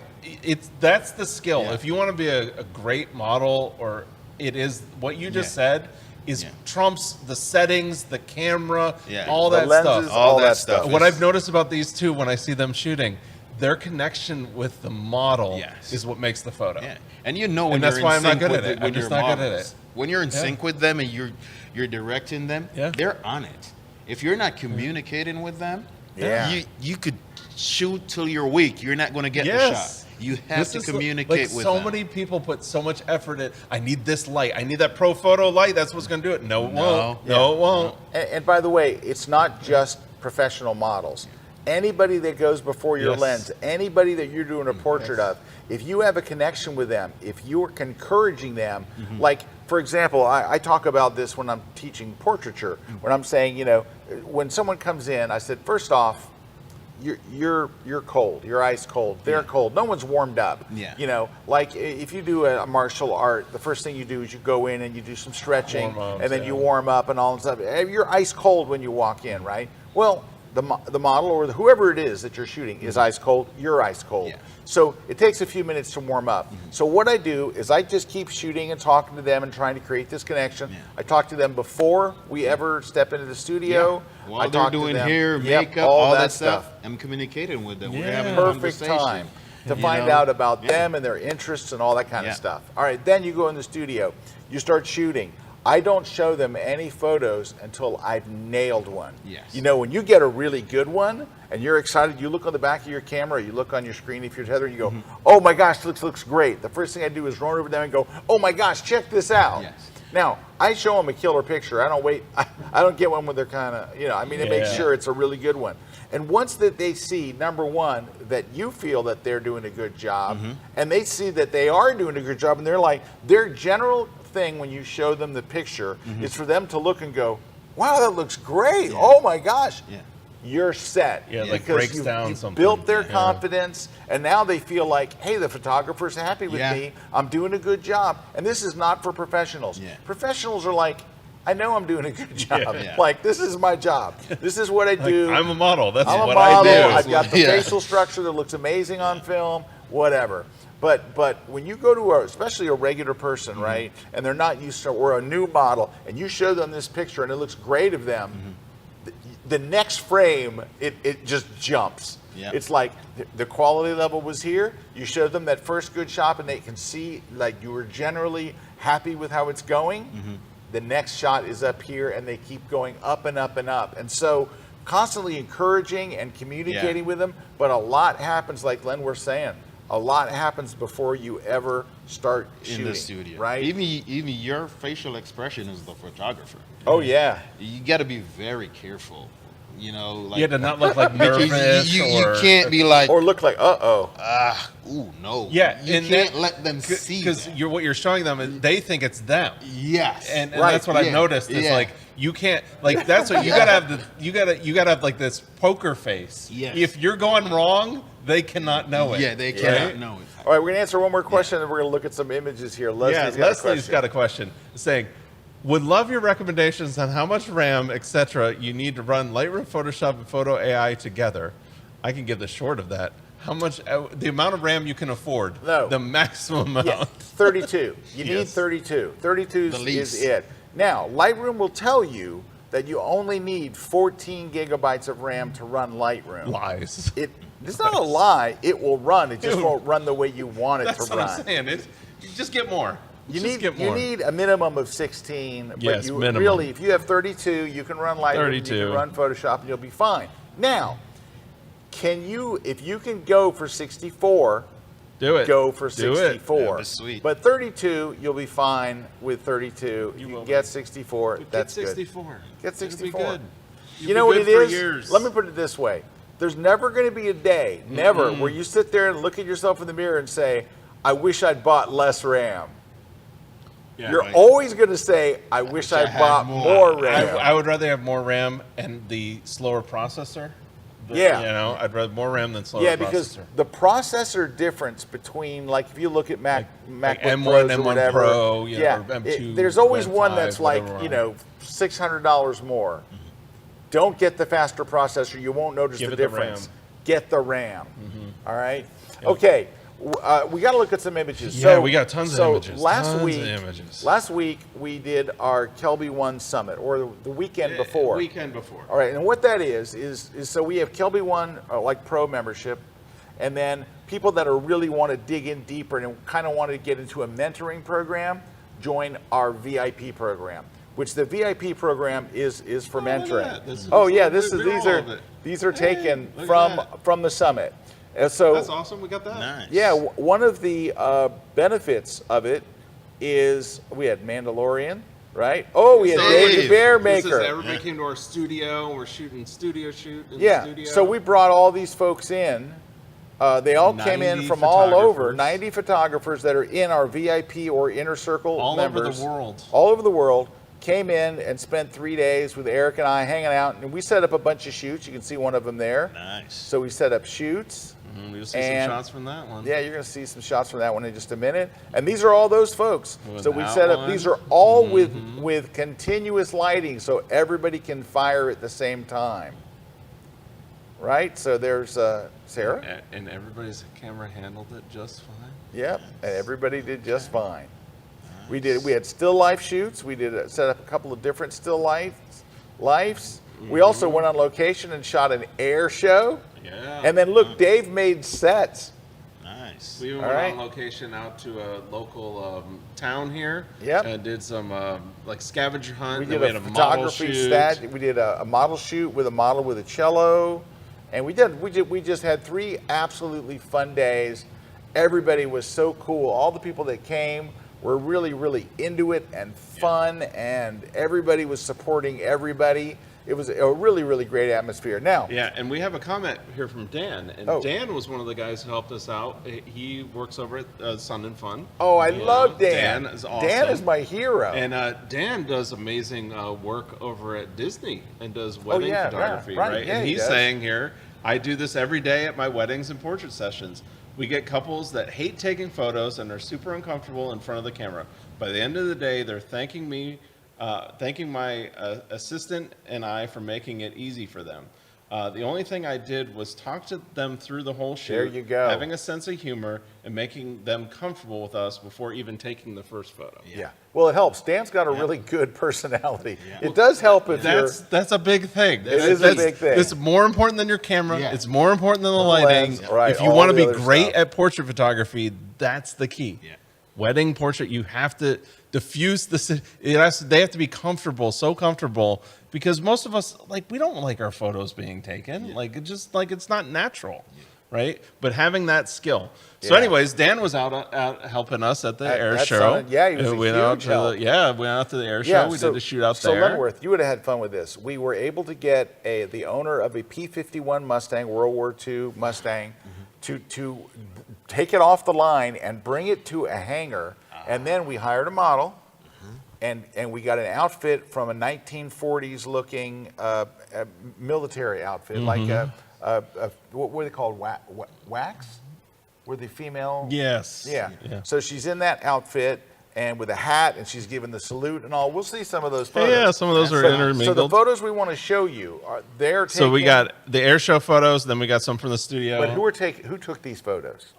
that's the skill. Yeah. If you want to be a great model, or it is what you just Yeah. said is Yeah. trumps the settings, the camera, Yeah. all The that lenses, stuff. all that stuff. What is- I've noticed about these two when I see them shooting, their connection with the model Yes. is what makes the photo. Yeah, and when And that's you're why in I'm not sync good with at it. with I'm just your not good at models. it. When you're in Yeah. sync with them and you're directing them, Yeah. they're on it. If you're not communicating with them, Yeah. you could shoot till you're weak. You're not going to get the Yes. shot. You have This to is communicate like with so them. many people put so much effort in. I need this light. I need that pro photo light. That's what's going to do it. No, it won't. No, it won't. And by the way, it's not just professional models. Anybody that goes before your Yes. lens, anybody that you're doing a portrait of, if you have a connection with them, if you're encouraging them, like, for example, I talk about this when I'm teaching portraiture, when I'm saying, when someone comes in, I said, first off, you're cold, you're ice cold, they're cold, no one's warmed up. Yeah. Like if you do a martial art, the first thing you do is you go in and you do some stretching, Warm up, and then yeah. you warm up and all that stuff. You're ice cold when you walk in, right? Well, the model or whoever it is that you're shooting is ice cold, you're ice cold. Yeah. So it takes a few minutes to warm up. So what I do is I just keep shooting and talking to them and trying to create this connection. I talk to them before we ever step into the studio. While I they're talk to doing them. hair, Yep, makeup, all that stuff. stuff, I'm communicating with them. We're Yeah. having a Perfect conversation. time to You find know? out about Yeah. them and their interests and all that kind Yeah. of stuff. All right, then you go in the studio. You start shooting. I don't show them any photos until I've nailed one. Yes. You know, when you get a really good one and you're excited, you look on the back of your camera, you look on your screen if you're tethering, you go, oh my gosh, this looks great. The first thing I do is run over them and go, oh my gosh, check this out. Yes. Now, I show them a killer picture. I don't wait. I don't get one where they're kind of, you know, I mean, it makes sure it's a really good one. And once that they see, number one, that you feel that they're doing a good job, and they see that they are doing a good job, and they're like, their general thing when you show them the picture is for them to look and go, wow, that looks great. Oh my gosh. Yeah. You're set. Yeah, like because breaks you've down something. built their Yeah. confidence, and now they feel like, hey, the photographer's happy with Yeah. me. I'm doing a good job. And this is not for professionals. Yeah. Professionals are like, I know I'm doing a good job. Yeah. Like, this is my job. This is what I do. I'm a model. That's I'm a what model. I do. I've got the Yeah. facial structure that looks amazing on film, whatever. But when you go to especially a regular person, right, and they're not used to, or a new model, and you show them this picture and it looks great of them, the next frame, it just jumps. Yep. It's like the quality level was here. You showed them that first good shot, and they can see like you were generally happy with how it's going. The next shot is up here, and they keep going up and up and up. And so constantly encouraging and communicating with them, but a lot happens, like Len was saying, a lot happens before you ever start shooting. In the studio, right? Even your facial expression is the photographer. Oh yeah. You got to be very careful. You know, like You had to not look like because nervous. you or, can't be like, Or look like, uh-oh. ooh, no. Yeah, you and can't that- let them see because that. what you're showing them is they think it's them. Yes, And Right, that's what I've yeah, noticed. It's yeah. like you can't like that's what you gotta have you gotta have like this poker face. Yes. If you're going wrong, they cannot know it. yeah, they cannot Right? know it. All right, we're going to answer one more question, and we're going to look at some images here. Leslie's Leslie's got a question saying, would love your recommendations on how much RAM, etc. you need to run Lightroom, Photoshop, and Photo AI together. I can give the short of that. How much, the amount of RAM you can afford. No. The maximum amount. Yeah, 32. You need Yes. 32. 32 The is least. it. Now, Lightroom will tell you that you only need 14 gigabytes of RAM to run Lightroom. Lies. It's not a lie. It will run. It just won't run the way you want it That's to what run. I'm saying. You just get more. You Just need get more. you need a minimum of 16. But Yes, you minimum. really, if you have 32, you can run Lightroom, you 32. can run Photoshop, and you'll be fine. Now, if you can go for 64, Do it. go for Do it. 64. That'd be sweet. But 32, you'll be fine with 32. You will can be. get 64. That's Get good. 64. Get It'll be 64. good. You know what good it for is? years. Let me put it this way. There's never going to be a day, never, where you sit there and look at yourself in the mirror and say, I wish I'd bought less RAM. Yeah, You're right. always going to say, I wish I had bought more. more RAM. I would rather have more RAM and the slower processor. Yeah. You know, I'd rather more RAM than slower Yeah, because processor. the processor difference between, like, if you look at MacBook M1, Pros or M1 whatever, Pro, you know, yeah, or M2, there's always M5, one that's like, whatever. you know, $600 more. Don't get the faster processor; you won't notice Give the it the difference. RAM. Get the RAM. All right. Okay. We got to look at some images. Yeah, we got tons of images. Last Tons of week, images. last week we did our KelbyOne Summit, or the weekend before. Weekend before. All right, and what that is so we have KelbyOne like Pro membership, and then people that are really want to dig in deeper and kind of want to get into a mentoring program, join our VIP program, which the VIP program is for mentoring. These are taken from the summit. And so That's awesome. We got that. Nice. yeah, one of the benefits of it is we had Mandalorian, right? Oh, we had David Bear Maker. Everybody came to our studio, and we're shooting studio shoot in the Yeah, studio. so we brought all these folks in. They all came in 90 from all over, photographers. 90 photographers that are in our VIP or Inner Circle all members. over the world. All over the world, came in and spent 3 days with Erik and I hanging out. And we set up a bunch of shoots. You can see one of them there. Nice. So we set up shoots. You'll see And- some shots from that one. Yeah, you're going to see some shots from that one in just a minute. And these are all those folks. With So we that set up, one. these are all with continuous lighting so everybody can fire at the same time. right? So there's Sarah. And everybody's camera handled it just fine. Yep, and everybody did just fine. We had still life shoots. We did set up a couple of different still lifes. We also went on location and shot an air show. Yeah. And then look, Dave made sets. Nice. We went on location out to a local town here. Yep. And did some like scavenger hunt. We Then did a model photography shoot. stat. We did a model shoot with a model with a cello, and we just had 3 absolutely fun days. Everybody was so cool. All the people that came were really, really into it and fun, and everybody was supporting everybody. It was a really, really great atmosphere. Now, Yeah, and we have a comment here from Dan. And Dan was one of the guys who helped us out. He works over at Sun and Fun. Oh, I love Dan. Dan is awesome. Dan is my hero. And Dan does amazing work over at Disney and does wedding yeah, photography, right. right? Yeah, and he he's does. saying here, I do this every day at my weddings and portrait sessions. We get couples that hate taking photos and are super uncomfortable in front of the camera. By the end of the day, they're thanking me, thanking my assistant and I for making it easy for them. The only thing I did was talk to them through the whole shoot. There you go. Having a sense of humor and making them comfortable with us before even taking the first photo. Yeah. Well, it helps. Dan's got a really good personality. It does help if That's a big thing. It is a big thing. It's more important than your camera. Yeah. It's more important than the lighting. lens, right, If you all want to the be other great stuff. at portrait photography, that's the key. Yeah. Wedding portrait, you have to diffuse they have to be comfortable, so comfortable, because most of us, like, we don't like our photos being taken. Like, it just, like, it's not natural, right? But having that skill. So anyways, Dan was out helping us at the air show. Sun. Yeah, he was a went out huge to help. we went out to the air show. We did a shoot out so there. Lenworth, you would have had fun with this. We were able to get the owner of a P-51 Mustang, World War II Mustang, to take it off the line and bring it to a hangar. And then we hired a model, and we got an outfit from a 1940s looking military outfit, like what were they called? Wax? Were they female? Yes. Yeah. So she's in that outfit and with a hat, and she's giving the salute and all. We'll see some of those photos. Yeah, some of those are intermingled. So the photos we want to show you are they're taken. So we got the air show photos, then we got some from the studio. But who took these photos?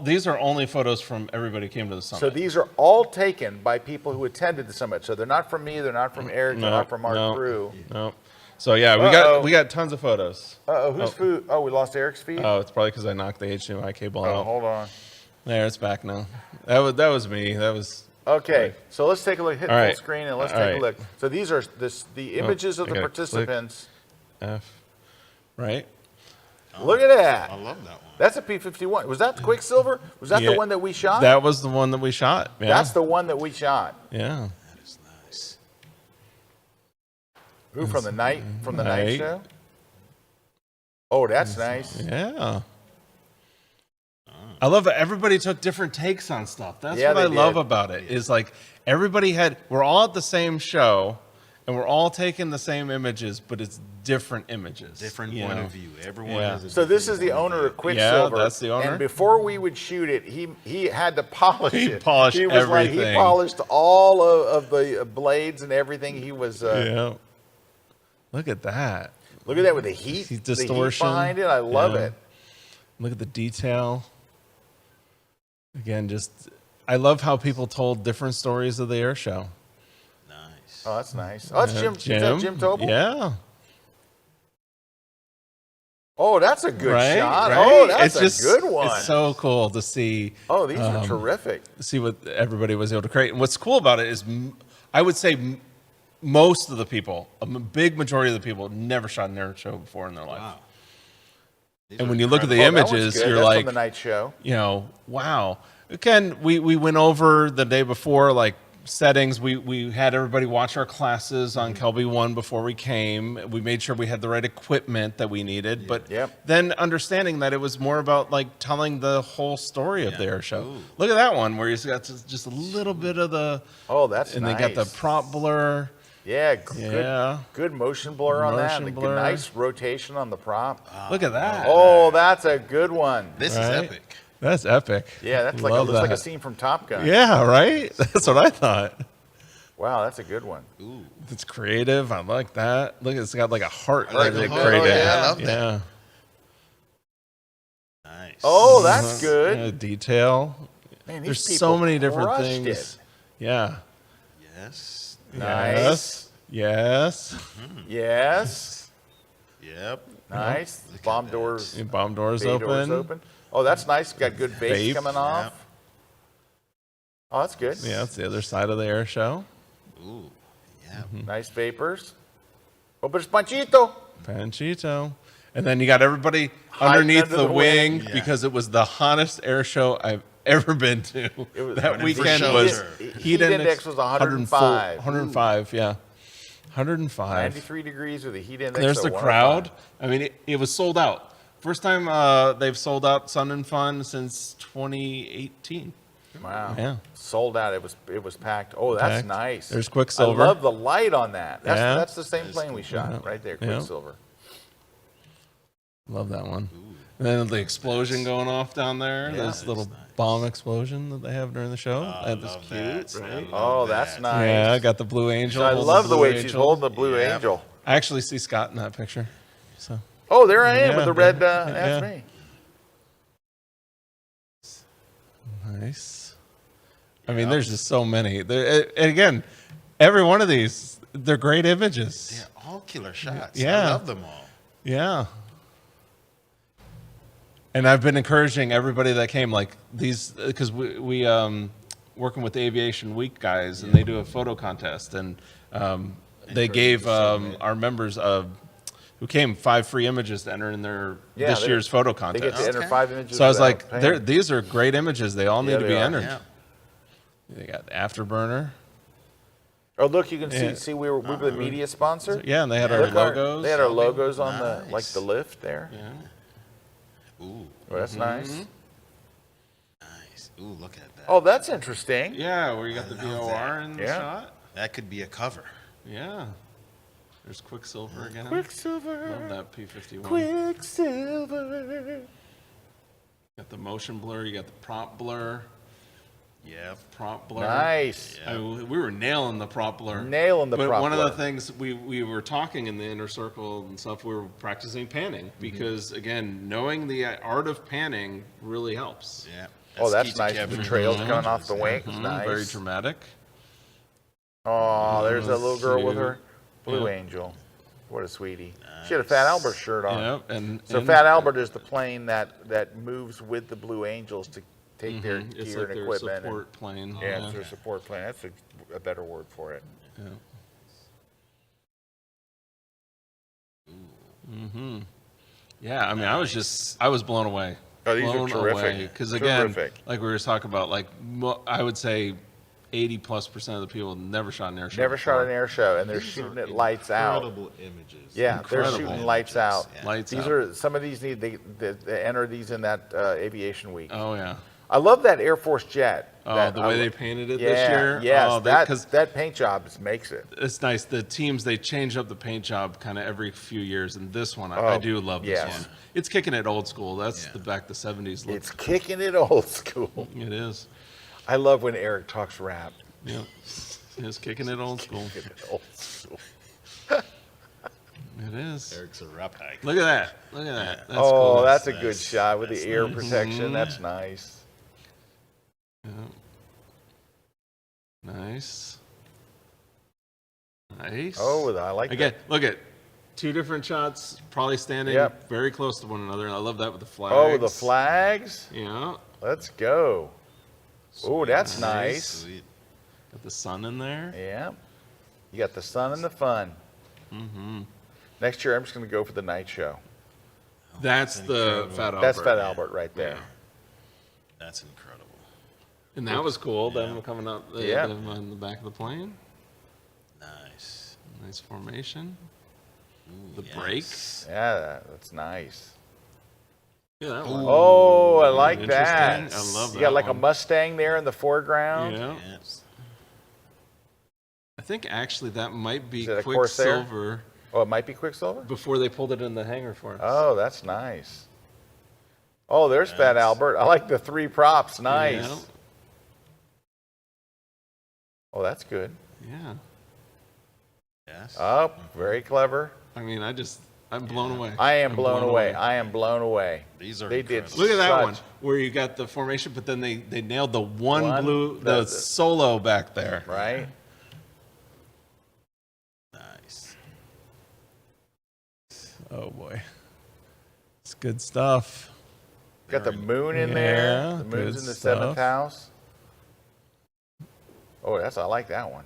These are only photos from everybody who came to the summit. So these are all taken by people who attended the summit. So they're not from me, they're not from Eric, they're not from our crew. No. So yeah, we got tons of photos. Whose food? Oh, we lost Eric's feed? Oh, it's probably because I knocked the HDMI cable out. Hold on. There, it's back now. That was me. That was okay. So let's take a look. Hit All full right. screen and let's All take a right. look. So these are the images of I the gotta participants. F, right? Look at that. I love that one. That's a P-51. Was that Quicksilver? Was that the one that we shot? That was the one that we shot. Yeah. That's the one that we shot. Yeah. That is nice. Who from the night night Night. show? Oh, that's nice. Yeah. I love that everybody took different takes on stuff. That's Yeah, what I they love did. about it. Is like we're all at the same show and we're all taking the same images, but it's different images. Different you point know? of view. Everyone Yeah. has a So this is different the point of owner view. of Quicksilver. that's the owner. And before we would shoot it, he had to polish He it. polished he was Like, he everything. polished all of the blades and everything. He was. Yeah. Look at that. Look at that with the heat. See The heat distortion. behind it. I love Yeah. it. Look at the detail. Again, I love how people told different stories of the air show. Nice. Oh, that's nice. Oh, that's Jim. Is that Jim Tobel? Yeah. Oh, that's a good Right? shot. Right? Oh, that's It's a good one. It's so cool to see. Oh, these are terrific. See what everybody was able to create. And what's cool about it is, I would say most of the people, a big majority of the people, never shot an air show before in their life. Wow. And when you look at the Oh, that one's images, good. you're That's like, from the night show. you know, wow. Again, we went over the day before, like, settings. We had everybody watch our classes on KelbyOne before we came. We made sure we had the right equipment that we needed. But then understanding that it was more about, like, telling the whole story of the air show. Ooh. Look at that one where he's got just a little bit of the... Oh, that's and nice. they got the prop blur. Yeah, good motion blur on that. Motion The blur. nice rotation on the prop. Look at that. Oh, that's a good one. This is Right? epic. That's epic. Yeah, that's like Love looks like a that. scene from Top Gun. Yeah, right? That's what I thought. Wow, that's a good one. Ooh. It's creative. I like that. Look, it's got like a heart I like that they the heart. created. Oh, yeah, I love that. Yeah. Oh, that's good. Yeah, detail. Man, these There's people so many different crushed things. it. Yeah. Yes. Nice. Yes. Yes. Yep. Nice. Bomb doors. Your bomb doors bay doors open. open. Oh, that's nice. Got good base Vape. coming off. Oh, that's good. Yeah, that's the other side of the air show. Ooh. Yeah. Nice vapors. Oh, but it's Panchito. Panchito. And then you got everybody Hiding underneath under the the wing wing. because it was the hottest air show I've ever been to. That weekend sure. was Heat index was 105. 105, yeah. 105. 93 degrees with a heat index. There's of the 105. crowd. I mean, it was sold out. First time they've sold out Sun and Fun since 2018. Wow. Yeah. Sold out. It was packed. Oh, that's Packed. nice. There's Quicksilver. I love the light on that. Yeah. That's the same plane we shot Yeah. right there, Yeah. Quicksilver. Love that one. And then the explosion going off down there. Yeah. This little bomb explosion that they have during the show. That was love cute, that. right? Oh, that's nice. Yeah, I got the Blue Angel. I holding love the Blue way she's Angel. holding the Blue Yeah. Angel. I actually see Scott in that picture. So Oh, there I am Yeah, with the red. yeah, That's yeah. me. nice. I mean, there's just so many. There, and again, every one of these, they're great images. They're all killer shots. Yeah. I love them all. Yeah. And I've been encouraging everybody that came, like these, because we working with the Aviation Week guys, and they do a photo contest, and they gave our members who came 5 free images to enter in their this year's photo They contest. get to enter 5 images. So I was like, without paying. these are great images. They all need Yeah, to they be are. entered. Yeah. They got Afterburner. Oh, look, you can Yeah. see we were the media sponsor. Yeah, and they had our Look, logos. They had our logos on the Nice. the lift there. Yeah. Ooh. Oh, that's nice. Nice. Ooh, look at that. Oh, that's interesting. Yeah, where you got the I love VOR in the Yeah. shot. That could be a cover. Yeah. There's Quicksilver again. Quicksilver. Love that P-51. Quicksilver. Got the motion blur. You got the prop blur. Yep. Prop blur. Nice. We were nailing the prop blur. Nailing the but prop one blur. of the things we were talking in the inner circle and stuff, we were practicing panning because, again, knowing the art of panning really helps. Yeah. Oh, that's key to nice. capturing The trails those coming off the images. wings. Mhm, Nice. Very dramatic. Oh, there's that little girl with cute. her Blue Yeah. Angel. What a sweetie. She had a Fat Albert shirt on. Yep. And So Fat Albert is the plane that moves with the Blue Angels to take their it's gear like and their equipment. support plane. Yeah, it's their support plane. That's a better word for it. Yeah. Mm-hmm. Yeah, I mean, I was blown away. Oh, these are terrific. Because again, Terrific. like we were talking about, like I would say 80+% of the people never shot an air show. Never shot before. an air show, and they're These shooting are it lights out. Incredible images. Yeah, Incredible they're shooting lights out. Yeah. Lights These out. are some of these they enter these in that Aviation Week. Oh yeah. I love that Air Force jet. Oh, that the way they painted it yeah, this year. Yes, Oh, that paint job makes it. it's nice. The teams, they change up the paint job kind of every few years, and this one I do love. This yes. one. It's kicking it old school. That's Yeah. the back the 70s look. It's kicking it old school. It is. I love when Eric talks rap. Yep. It's kicking it old school. Kicking it old school. It is. Eric's a rap hack. Look at that. Look at that. That's Oh, cool. that's a Nice. good shot with That's the ear nice. protection. That's nice. Yeah. Nice. Nice. Oh, I like Again, that. look at 2 different shots, probably standing Yep. very close to one another. And I love that with the flags. Oh, the flags. Yeah. Let's go. Oh, that's nice. Sweet. Got the sun in there. Yeah. You got the sun and the fun. Mm-hmm. Next year, I'm just going to go for the night show. That's the Fat Albert. That's Fat Albert right there. Yeah. That's incredible. And that was cool. Them coming up Yeah. them on the back of the plane. Nice. Nice formation. Ooh, The yes. brakes. Yeah, that's nice. Yeah, that one. Oh, I like that. Interesting. I love that. You got like a one. Mustang there in the foreground. Yeah. Yes. I think actually that might be Is it a Corsair? Quicksilver Oh, it might be Quicksilver? before they pulled it in the hangar for us. Oh, that's nice. Oh, there's Fat Albert. I like the 3 props. Nice. Yeah. Oh, that's good. Yeah. Yes. Oh, very clever. I mean, I'm blown away. I am I'm blown away. I am blown away. These are They did. incredible. Look at that such- one where you got the formation, but then they nailed the one blue, the the solo back there. Right. Nice. Oh boy, it's good stuff. Got the moon in Yeah, there. The moon's good in the stuff. 7th house. Oh, I like that one.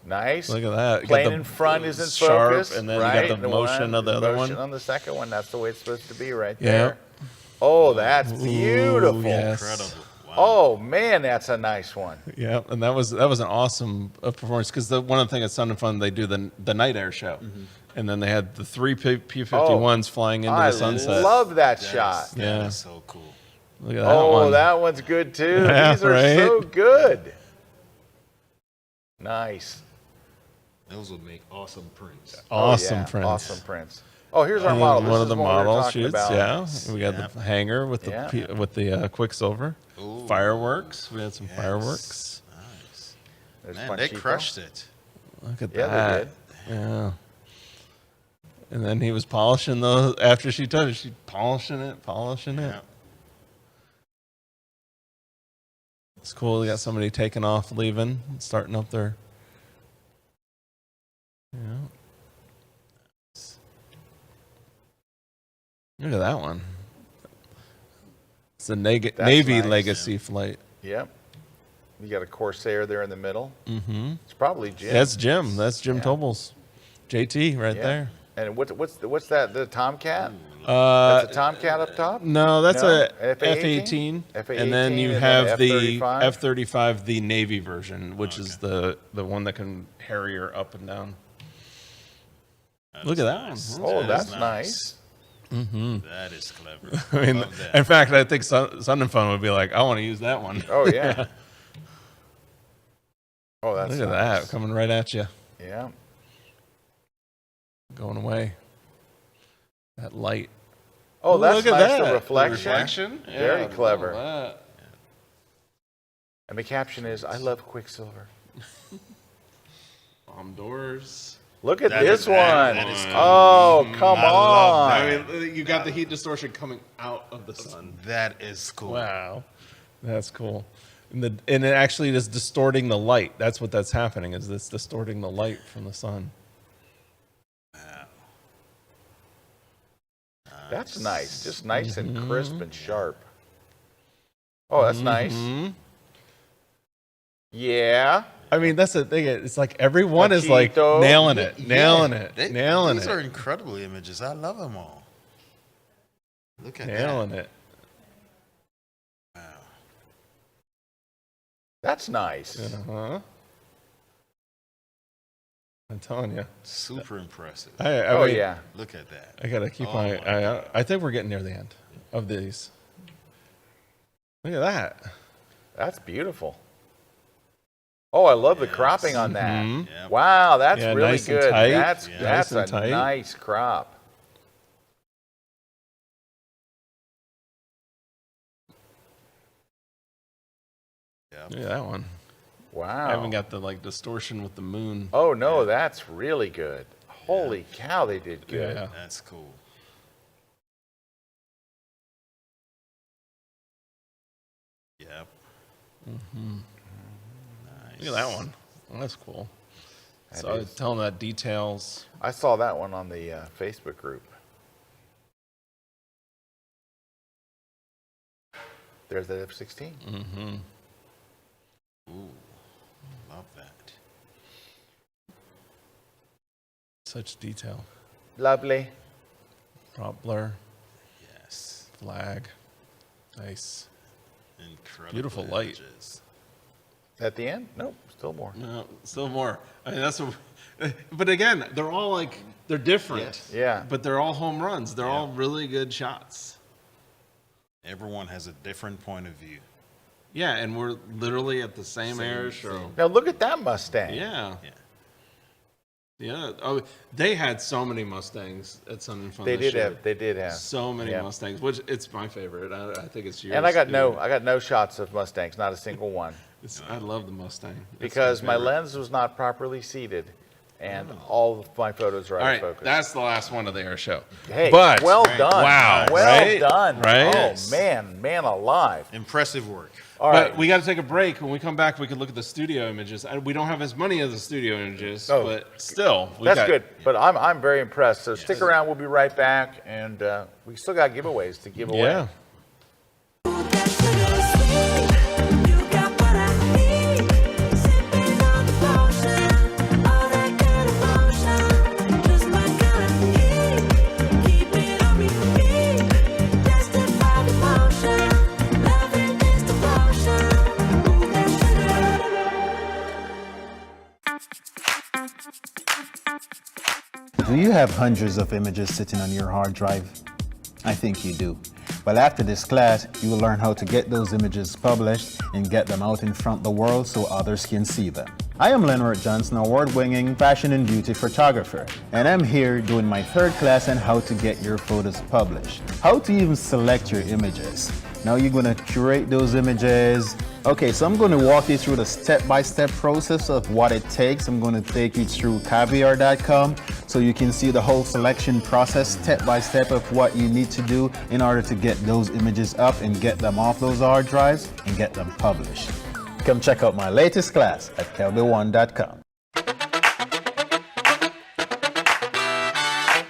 Nice. Look at that. You got Plane the in front is in sharp, focus. and then right? you got the motion of the other motion one. on the second one. That's the way it's supposed to be right Yeah. there. Oh, that's beautiful. Ooh, yes. Incredible. Wow. Oh man, that's a nice one. Yeah, and that was an awesome performance because one of the things at Sun and Fun they do the night air show, and then they had the three P-51s flying into I the sunset. love that shot. Yeah. That's so cool. Look at that Oh, one. that one's good too. Yeah, These are right? so good. Nice. Those would make awesome prints. Awesome Oh, yeah. prints. Awesome prints. Oh, here's our And model. then This one is of the what we were model talking shoots. about. Yeah, we got the hanger with the Yeah. with the Quicksilver. Ooh. Fireworks. We had some Yes. fireworks. Nice. There's Man, they Panchito. crushed it. Look at Yeah, that. they did. Yeah. And then he was polishing those after she touched it. She polishing it. Yeah. It's cool. We got somebody taking off, leaving, starting up their. Yeah. Look at that one. It's a Navy nice. Legacy flight. Yep. You got a Corsair there in the middle. Mm-hmm. It's probably Jim. That's Jim. That's Jim Yeah. Tobel's. JT right Yeah. there. And what's that? The Tomcat? Uh, That's a Tomcat up top? No, that's No? a F-18. F-18? And then you and then have the F-35? F-35, the Navy version, which is the one that can Harrier up and down. Look at that nice. one. Oh, That that's is nice. Mm-hmm. That is clever. I mean, Love that. in fact, I think Sun and Fun would be like, I want to use that one. Oh, yeah. Oh, that's Look at nice. that coming right at you, Yeah. going away. That light. Oh, Ooh, that's look at nice. that. The reflection. Yeah, Very I clever. love that. And the caption is, I love Quicksilver. Bomb doors. Look at That this is- one. that is cool. Oh, come I love on. that. I mean, you got the heat distortion coming out of the sun. That is cool. Wow, that's cool. And it actually is distorting the light. That's what that's happening. Is it's distorting the light from the sun. That's nice. Just nice and crisp and sharp. Oh, that's nice. Yeah. I mean, that's the thing. It's like everyone is like Machito. nailing it, Yeah, nailing it, they- nailing These it, are incredible images. I love them all. Look at nailing that. it. Wow. That's nice. Uh-huh. I'm telling you. Super impressive. Oh, mean, yeah. Look at that. I gotta keep Oh my my eye. I think we're getting near the end of these. Look at that. That's beautiful. Oh, I love the cropping on that. Mhm. Yeah. Wow, that's Yeah, really nice and good. tight. That's Yeah. that's Nice and a tight. nice crop. Yeah. Look at that one. Wow. I haven't got the like distortion with the moon. Oh no, that's really good. Holy cow, they did good. Yeah. That's cool. Yep. Mm-hmm. Nice. Look at that one. Oh, that's cool. That So I was is- telling that details. I saw that one on the Facebook group. There's that F-16. Mm-hmm. Ooh, love that. Such detail. Lovely. Prop blur, Yes. flag. Nice. Incredible. Beautiful light. images. At the end? Nope, still more. No, still more. I mean, that's what. But again, they're all like they're different. Yes. Yeah. But they're all home runs. They're Yeah. all really good shots. Everyone has a different point of view. Yeah, and we're literally at the same air show. Now look at that Mustang. Yeah. Yeah. Yeah. Oh, they had so many Mustangs at Sun and Fun. They this did year. have. They did have. So many Yeah. Mustangs, which it's my favorite. I think it's yours. And I got too. no shots of Mustangs, not a single one, I love the Mustang. That's because my favorite. lens was not properly seated, and all of my photos are All out right, of focus. that's the last one of the air show. Hey, but well done. Wow, well right? done. Right? Oh man alive. Impressive work. All But right. we got to take a break. When we come back, we can look at the studio images. We don't have as many of the studio images, but still, That's good. But I'm very impressed. So stick around. We'll be right back, and we still got giveaways to give away. Yeah. Do you have hundreds of images sitting on your hard drive? I think you do. Well, after this class, you will learn how to get those images published and get them out in front of the world so others can see them. I am Lenworth Johnson, award-winning fashion and beauty photographer, and I'm here doing my third class on how to get your photos published. How to even select your images. Now you're going to curate those images. Okay, so I'm going to walk you through the step-by-step process of what it takes. I'm going to take you through caviar.com so you can see the whole selection process step-by-step of what you need to do in order to get those images up and get them off those hard drives and get them published. Come check out my latest class at KelbyOne.com.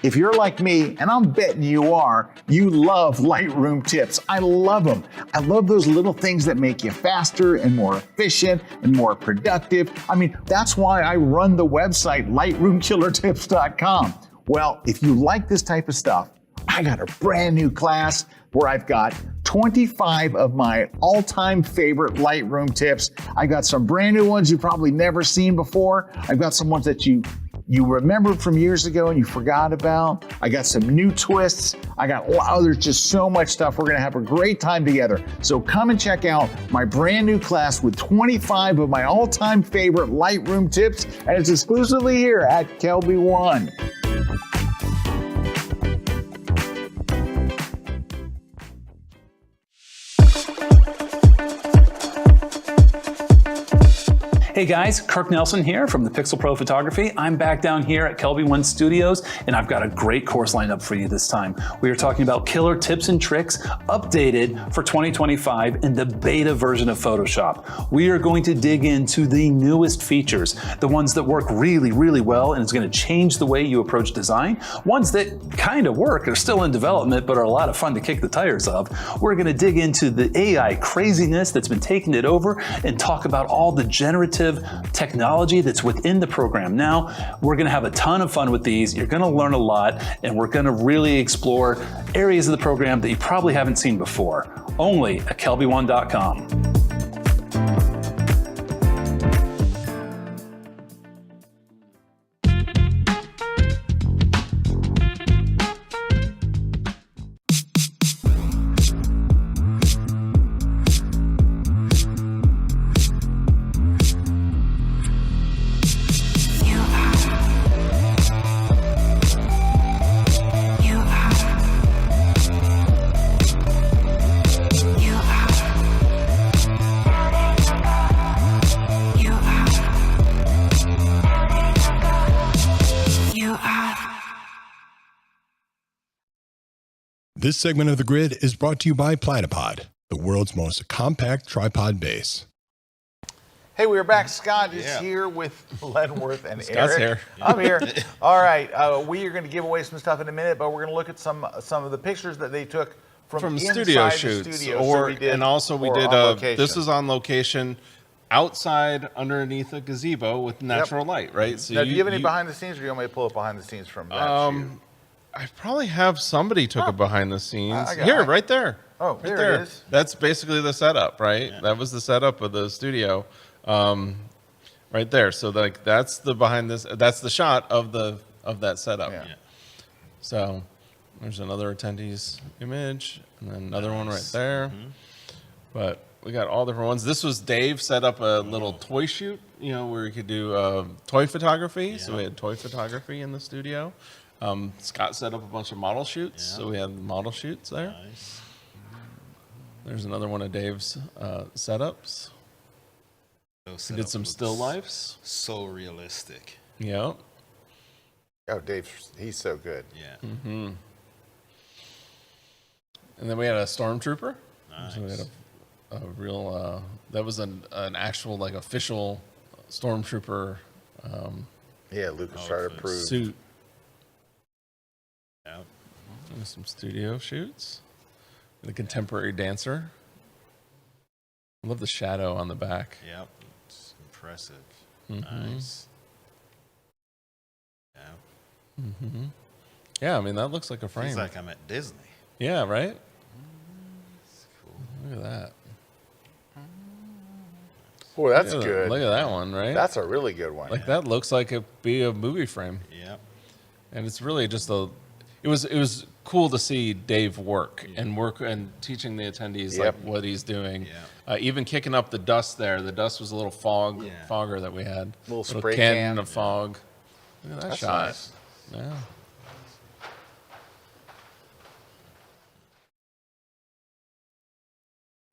If you're like me, and I'm betting you are, you love Lightroom tips. I love them. I love those little things that make you faster and more efficient and more productive. I mean, that's why I run the website lightroomkillertips.com. Well, if you like this type of stuff, I got a brand new class where I've got 25 of my all-time favorite Lightroom tips. I got some brand new ones you've probably never seen before. I've got some ones that you remembered from years ago and you forgot about. I got some new twists. There's just so much stuff. We're gonna have a great time together. So come and check out my brand new class with 25 of my all-time favorite Lightroom tips, and it's exclusively here at KelbyOne. Hey guys, Kirk Nelson here from the Pixel Pro Photography. I'm back down here at KelbyOne Studios, and I've got a great course lined up for you this time. We are talking about killer tips and tricks updated for 2025 in the beta version of Photoshop. We are going to dig into the newest features, the ones that work really, really well, and it's going to change the way you approach design. Ones that kind of work, are still in development, but are a lot of fun to kick the tires of. We're going to dig into the AI craziness that's been taking it over and talk about all the generative technology that's within the program now. We're going to have a ton of fun with these. You're going to learn a lot, and we're going to really explore areas of the program that you probably haven't seen before. Only at KelbyOne.com. This segment of the grid is brought to you by Platypod, the world's most compact tripod base. Hey, we're back. Scott is here with Lenworth and Scott's Erik. here. I'm here. All right. We are going to give away some stuff in a minute, but we're going to look at some of the pictures that they took from studio inside shoots, the studio. or So we did, and also we or did. on location. This is on location, outside underneath a gazebo with natural light, right? So now, do you have any behind the scenes, or do you want me to pull up behind the scenes from that shoot? I probably have somebody took a behind the scenes. I Right there. Oh, right there it is. That's basically the setup, right? Yeah. That was the setup of the studio, right there. So like that's the behind this. That's the shot of that setup. Yeah. So there's another attendee's image, and then another one right there. Mm-hmm. But we got all different ones. This was Dave set up a little toy shoot, where you could do toy photography. Yeah. So we had toy photography in the studio. Scott set up a bunch of model shoots, so we had model shoots there. Nice. There's another one of Dave's setups. We did some still lifes. So realistic. Yeah. Oh, Dave, he's so good. Yeah. Mm-hmm. And then we had a stormtrooper. Nice. So we had a real, that was an actual, like, official stormtrooper Yeah, LucasArts approved. suit. Yep. And some studio shoots. And a contemporary dancer. I love the shadow on the back. Yep. It's impressive. Mhm. Nice. Yeah. Mm-hmm. Yeah, I mean, that looks like a frame. Feels like I'm at Disney. Yeah, right? That's cool. Look at that. Boy, that's Look at good. Look at that one, right? That's a really good one. Like, that looks like it'd be a movie frame. Yep. And it's really just it was cool to see Dave work and teaching the attendees like what he's doing. Yeah. Even kicking up the dust there. The dust was a little fogger that we had. Little spray cannon can. of fog. Look at that That's shot. nice. Yeah.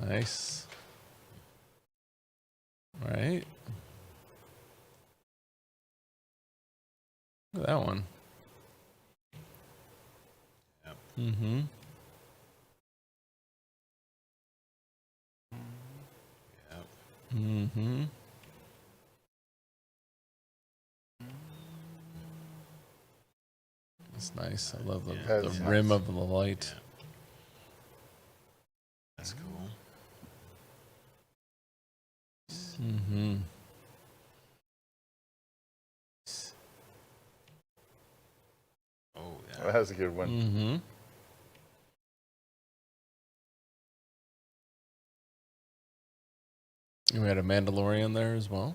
Nice. Right. Look at that one. Yep. Mm-hmm. Yep. Mm-hmm. That's nice. I love the That's rim nice. of the light. Yeah. That's cool. Mm-hmm. Oh, yeah. That was a good one. Mm-hmm. And we had a Mandalorian there as well.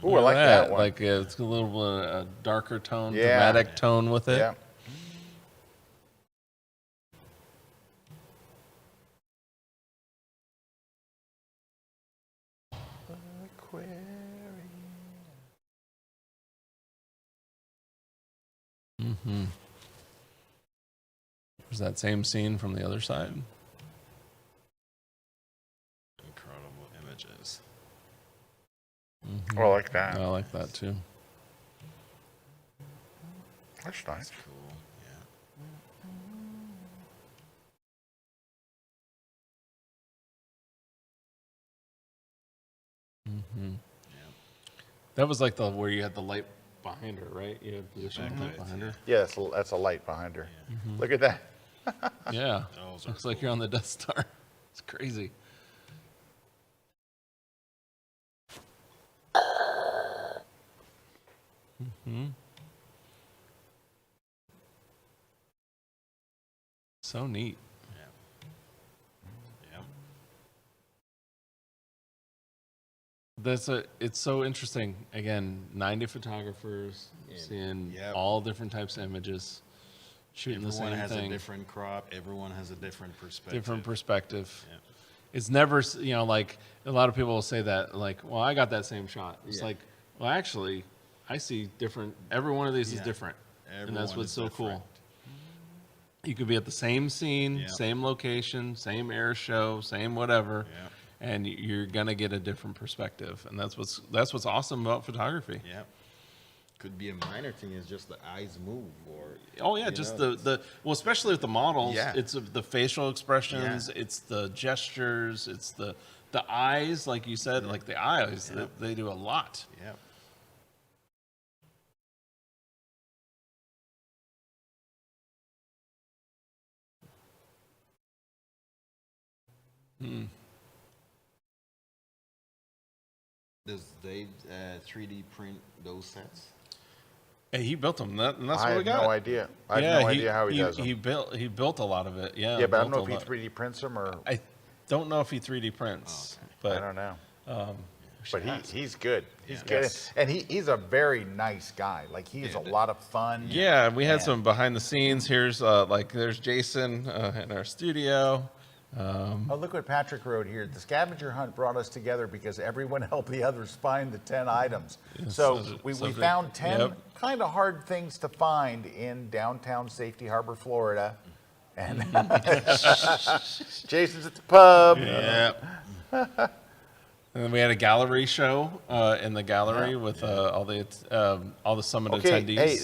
Ooh, I like that one. Like it's a little bit a darker tone, Yeah. dramatic tone with it. Yeah. Mm-hmm. Was that same scene from the other side? Incredible images. Mhm. Oh, I like that. I like that too. That's nice. Cool. Yeah. Mm-hmm. That was like the where you had the light behind her, right? You had position the light behind her. Yeah, that's a light behind her. Look at that. Yeah, Those are looks like you're on the Death Star. It's crazy. Mm-hmm. So neat. Yep. It's so interesting. Again, 90 photographers seeing Yep. all different types of images, shooting the Everyone same has thing. a different crop. Everyone has a different perspective. Different perspective. Yeah. It's never, like a lot of people will say that, like, well, I got that same shot. It's Yeah. like, well, actually, I see different. Every one of these is Yeah. different, and Everyone that's what's is so different. cool. You could be at the same scene, Yeah. same location, same air show, same whatever, Yeah. and you're gonna get a different perspective, and that's what's awesome about photography. Yeah. Could be a minor thing is just the eyes move or Oh yeah, you just know, well, especially with the models, Yeah. it's the facial expressions, Yeah. it's the gestures, it's the eyes, like you said, like the eyes, Yeah. they do a lot. Yeah. Hmm. Does they 3D print those sets? Hey, he built them, and that's I what we have got. no idea. I have no idea how he does them. He built a lot of it. Yeah. Yeah, but I don't built know a if he lot. 3D prints them or I don't know if he 3D prints, but I don't know. Um, But he's good. He's Yeah. good. Yes. And he's a very nice guy. Like he's a lot of fun. yeah, we had And- some behind the scenes. Here's there's Jason in our studio. Oh, look what Patrick wrote here. The scavenger hunt brought us together because everyone helped the others find the 10 items. So we found 10 Yep. kind of hard things to find in downtown Safety Harbor, Florida. And Jason's at the pub. Yeah. And then we had a gallery show in the gallery with all the summit attendees. Hey,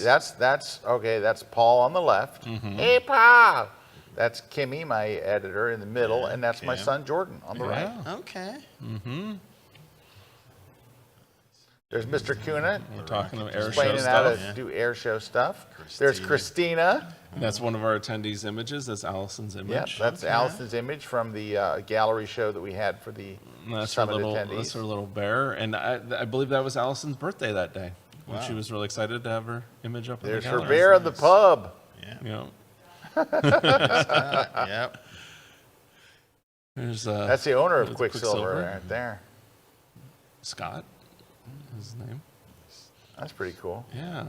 that's Paul on the left. Hey, Paul. That's Kimmy, my editor, in the middle, and that's my son Jordan on the right. Okay. There's Mr. Kuna. We're talking about air show explaining how stuff. to do air show stuff. There's Christina. And that's one of our attendees' images. That's Allison's image. Yeah, that's Allison's image from the gallery show that we had for the summit attendees. That's her little bear. And I believe that was Allison's birthday that day. When she was really excited to have her image up in the There's her gallery. bear at the pub. Yeah. Yep. There's, that's the owner of there's Quicksilver right there. Scott is his name. That's pretty cool. Yeah.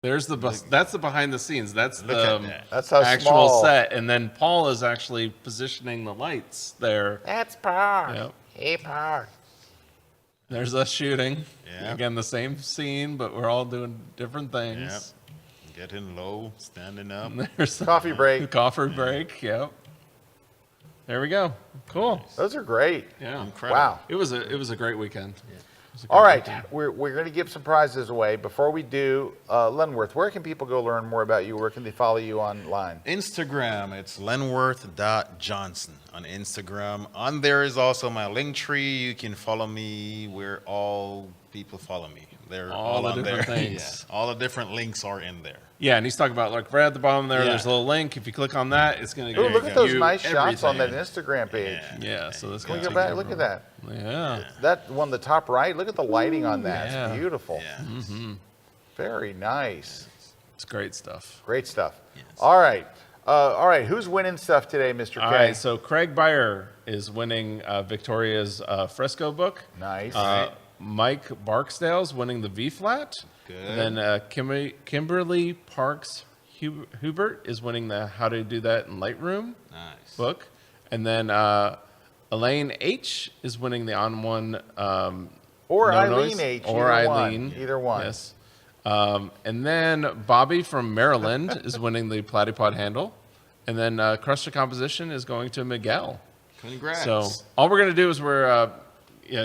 There's that's the behind the scenes. That's the That's how actual small. set. And then Paul is actually positioning the lights there. That's Paul. Yep. Hey, Paul. There's us shooting. Yep. Again, the same scene, but we're all doing different things. Yep. Getting low, standing up. There's Coffee break. Coffee break. Yep. There we go. Cool. Those are great. Yeah. Incredible. Wow. It was a great weekend. All right, we're going to give some prizes away. Before we do, Lenworth, where can people go learn more about you? Where can they follow you online? Instagram, it's lenworth.johnson on Instagram. On there is also my link tree. You can follow me where all people follow me. They're all the on there. different things. Yeah. All the different links are in there. Yeah, and he's talking about like right at the bottom there. Yeah. There's a little link. If you click on that, it's going to Ooh, give look at those you nice shots on that everything. Instagram page. Yeah, so that's Can we going go back? Look at that. Yeah. That one, the top right. Look at the lighting on that. yeah. It's beautiful. Yeah. Very nice. It's great stuff. Great stuff. All right. Who's winning stuff today, Mr. K? All right, so Craig Beyer is winning Victoria's fresco book. Nice. Mike Barksdale's winning the V flat. Good. And then Kimberly Parks Hubert is winning the How to Do That in Lightroom book. And then Elaine H is winning the On One Or No Eileen Noise, H. or either Eileen. One. Either one. Yes. And then Bobby from Maryland is winning the Platypod handle. And then Crush the Composition is going to Miguel. Congrats. So all we're going to do is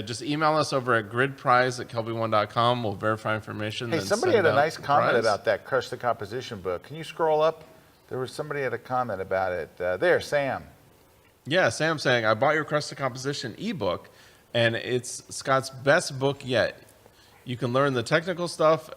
just email us over at gridprize@kelbyone.com. We'll verify information. Hey, then somebody send had a out nice the comment prize. about that Crush the Composition book. Can you scroll up? There was somebody had a comment about it. There, Sam. Yeah, Sam saying, I bought your Crush the Composition ebook, and it's Scott's best book yet. You can learn the technical stuff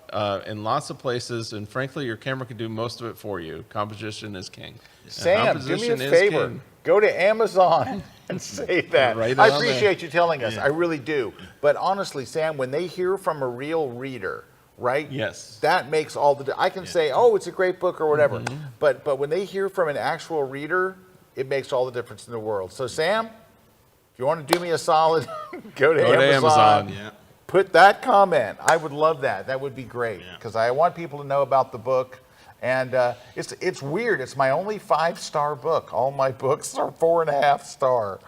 in lots of places, and frankly, your camera can do most of it for you. Composition is king. Sam, do me a Composition is favor. king. Go to Amazon and say that. Write it I on there. appreciate you telling us. I really do. But honestly, Sam, when they hear from a real reader, right? Yes. That makes all the. I can say, oh, it's a great book or whatever. But when they hear from an actual reader, it makes all the difference in the world. So, Sam, if you want to do me a solid, go to Amazon. Yeah. Put that comment. I would love that. That would be great because I want people to know about the book. And it's weird. It's my only 5-star book. All my books are 4.5 star.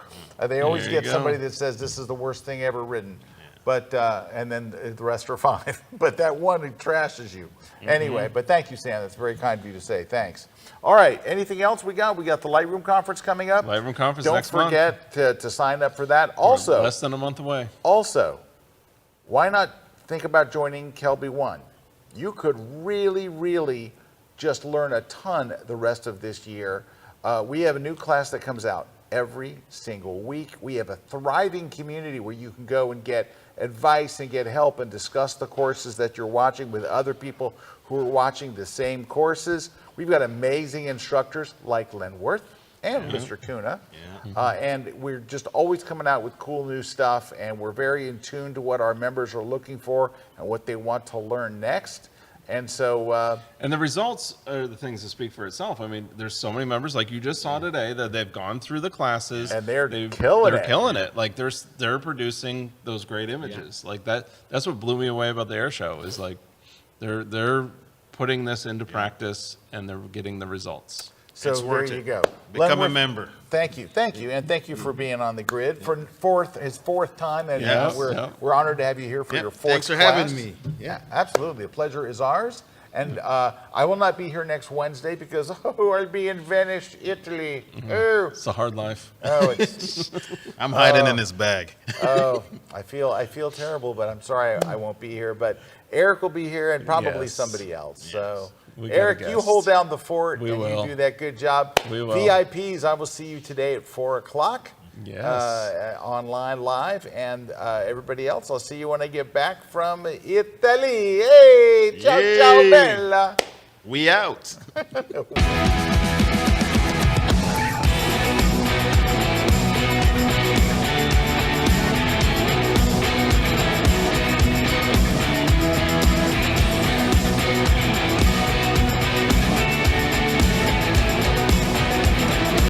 They always There you get go. somebody that says this is the worst thing ever written. But and then the rest are 5. But that one, it trashes you. Anyway, but thank you, Sam. That's very kind of you to say. Thanks. All right. Anything else we got? We got the Lightroom conference coming up. Lightroom conference Don't next month. forget to sign up for that. Also, Less than a month away. also, why not think about joining KelbyOne? You could really, really just learn a ton the rest of this year. We have a new class that comes out every single week. We have a thriving community where you can go and get advice and get help and discuss the courses that you're watching with other people who are watching the same courses. We've got amazing instructors like Lenworth and Mr. Kuna. And we're just always coming out with cool new stuff, and we're very in tune to what our members are looking for and what they want to learn next. And so, And the results are the things that speak for itself. I mean, there's so many members, like you just saw today, that they've gone through the classes And they're killing it. killing it. Like they're producing those great images. Like that's what blew me away about the air show is like they're putting this into practice and they're getting the results. so It's there worth you it. go. Become a Lenworth, member. Thank you, and thank you for being on the grid for his fourth time, and Yes, we're honored to have you here for your fourth. Thanks for class. having me. Yeah, absolutely. The pleasure is ours. And I will not be here next Wednesday because I'll be in Venice, Italy. Oh, It's a hard life. oh, it's I'm hiding in his bag. oh, I feel terrible, but I'm sorry I won't be here. But Erik will be here and probably Yes. somebody else. So We got a Erik, you guest. hold down the fort We and will. you do that good job. We will. VIPs, I will see you today at 4:00. Yes. Online live, and everybody else, I'll see you when I get back from Italy. Hey, ciao, ciao, Yay. bella. We out.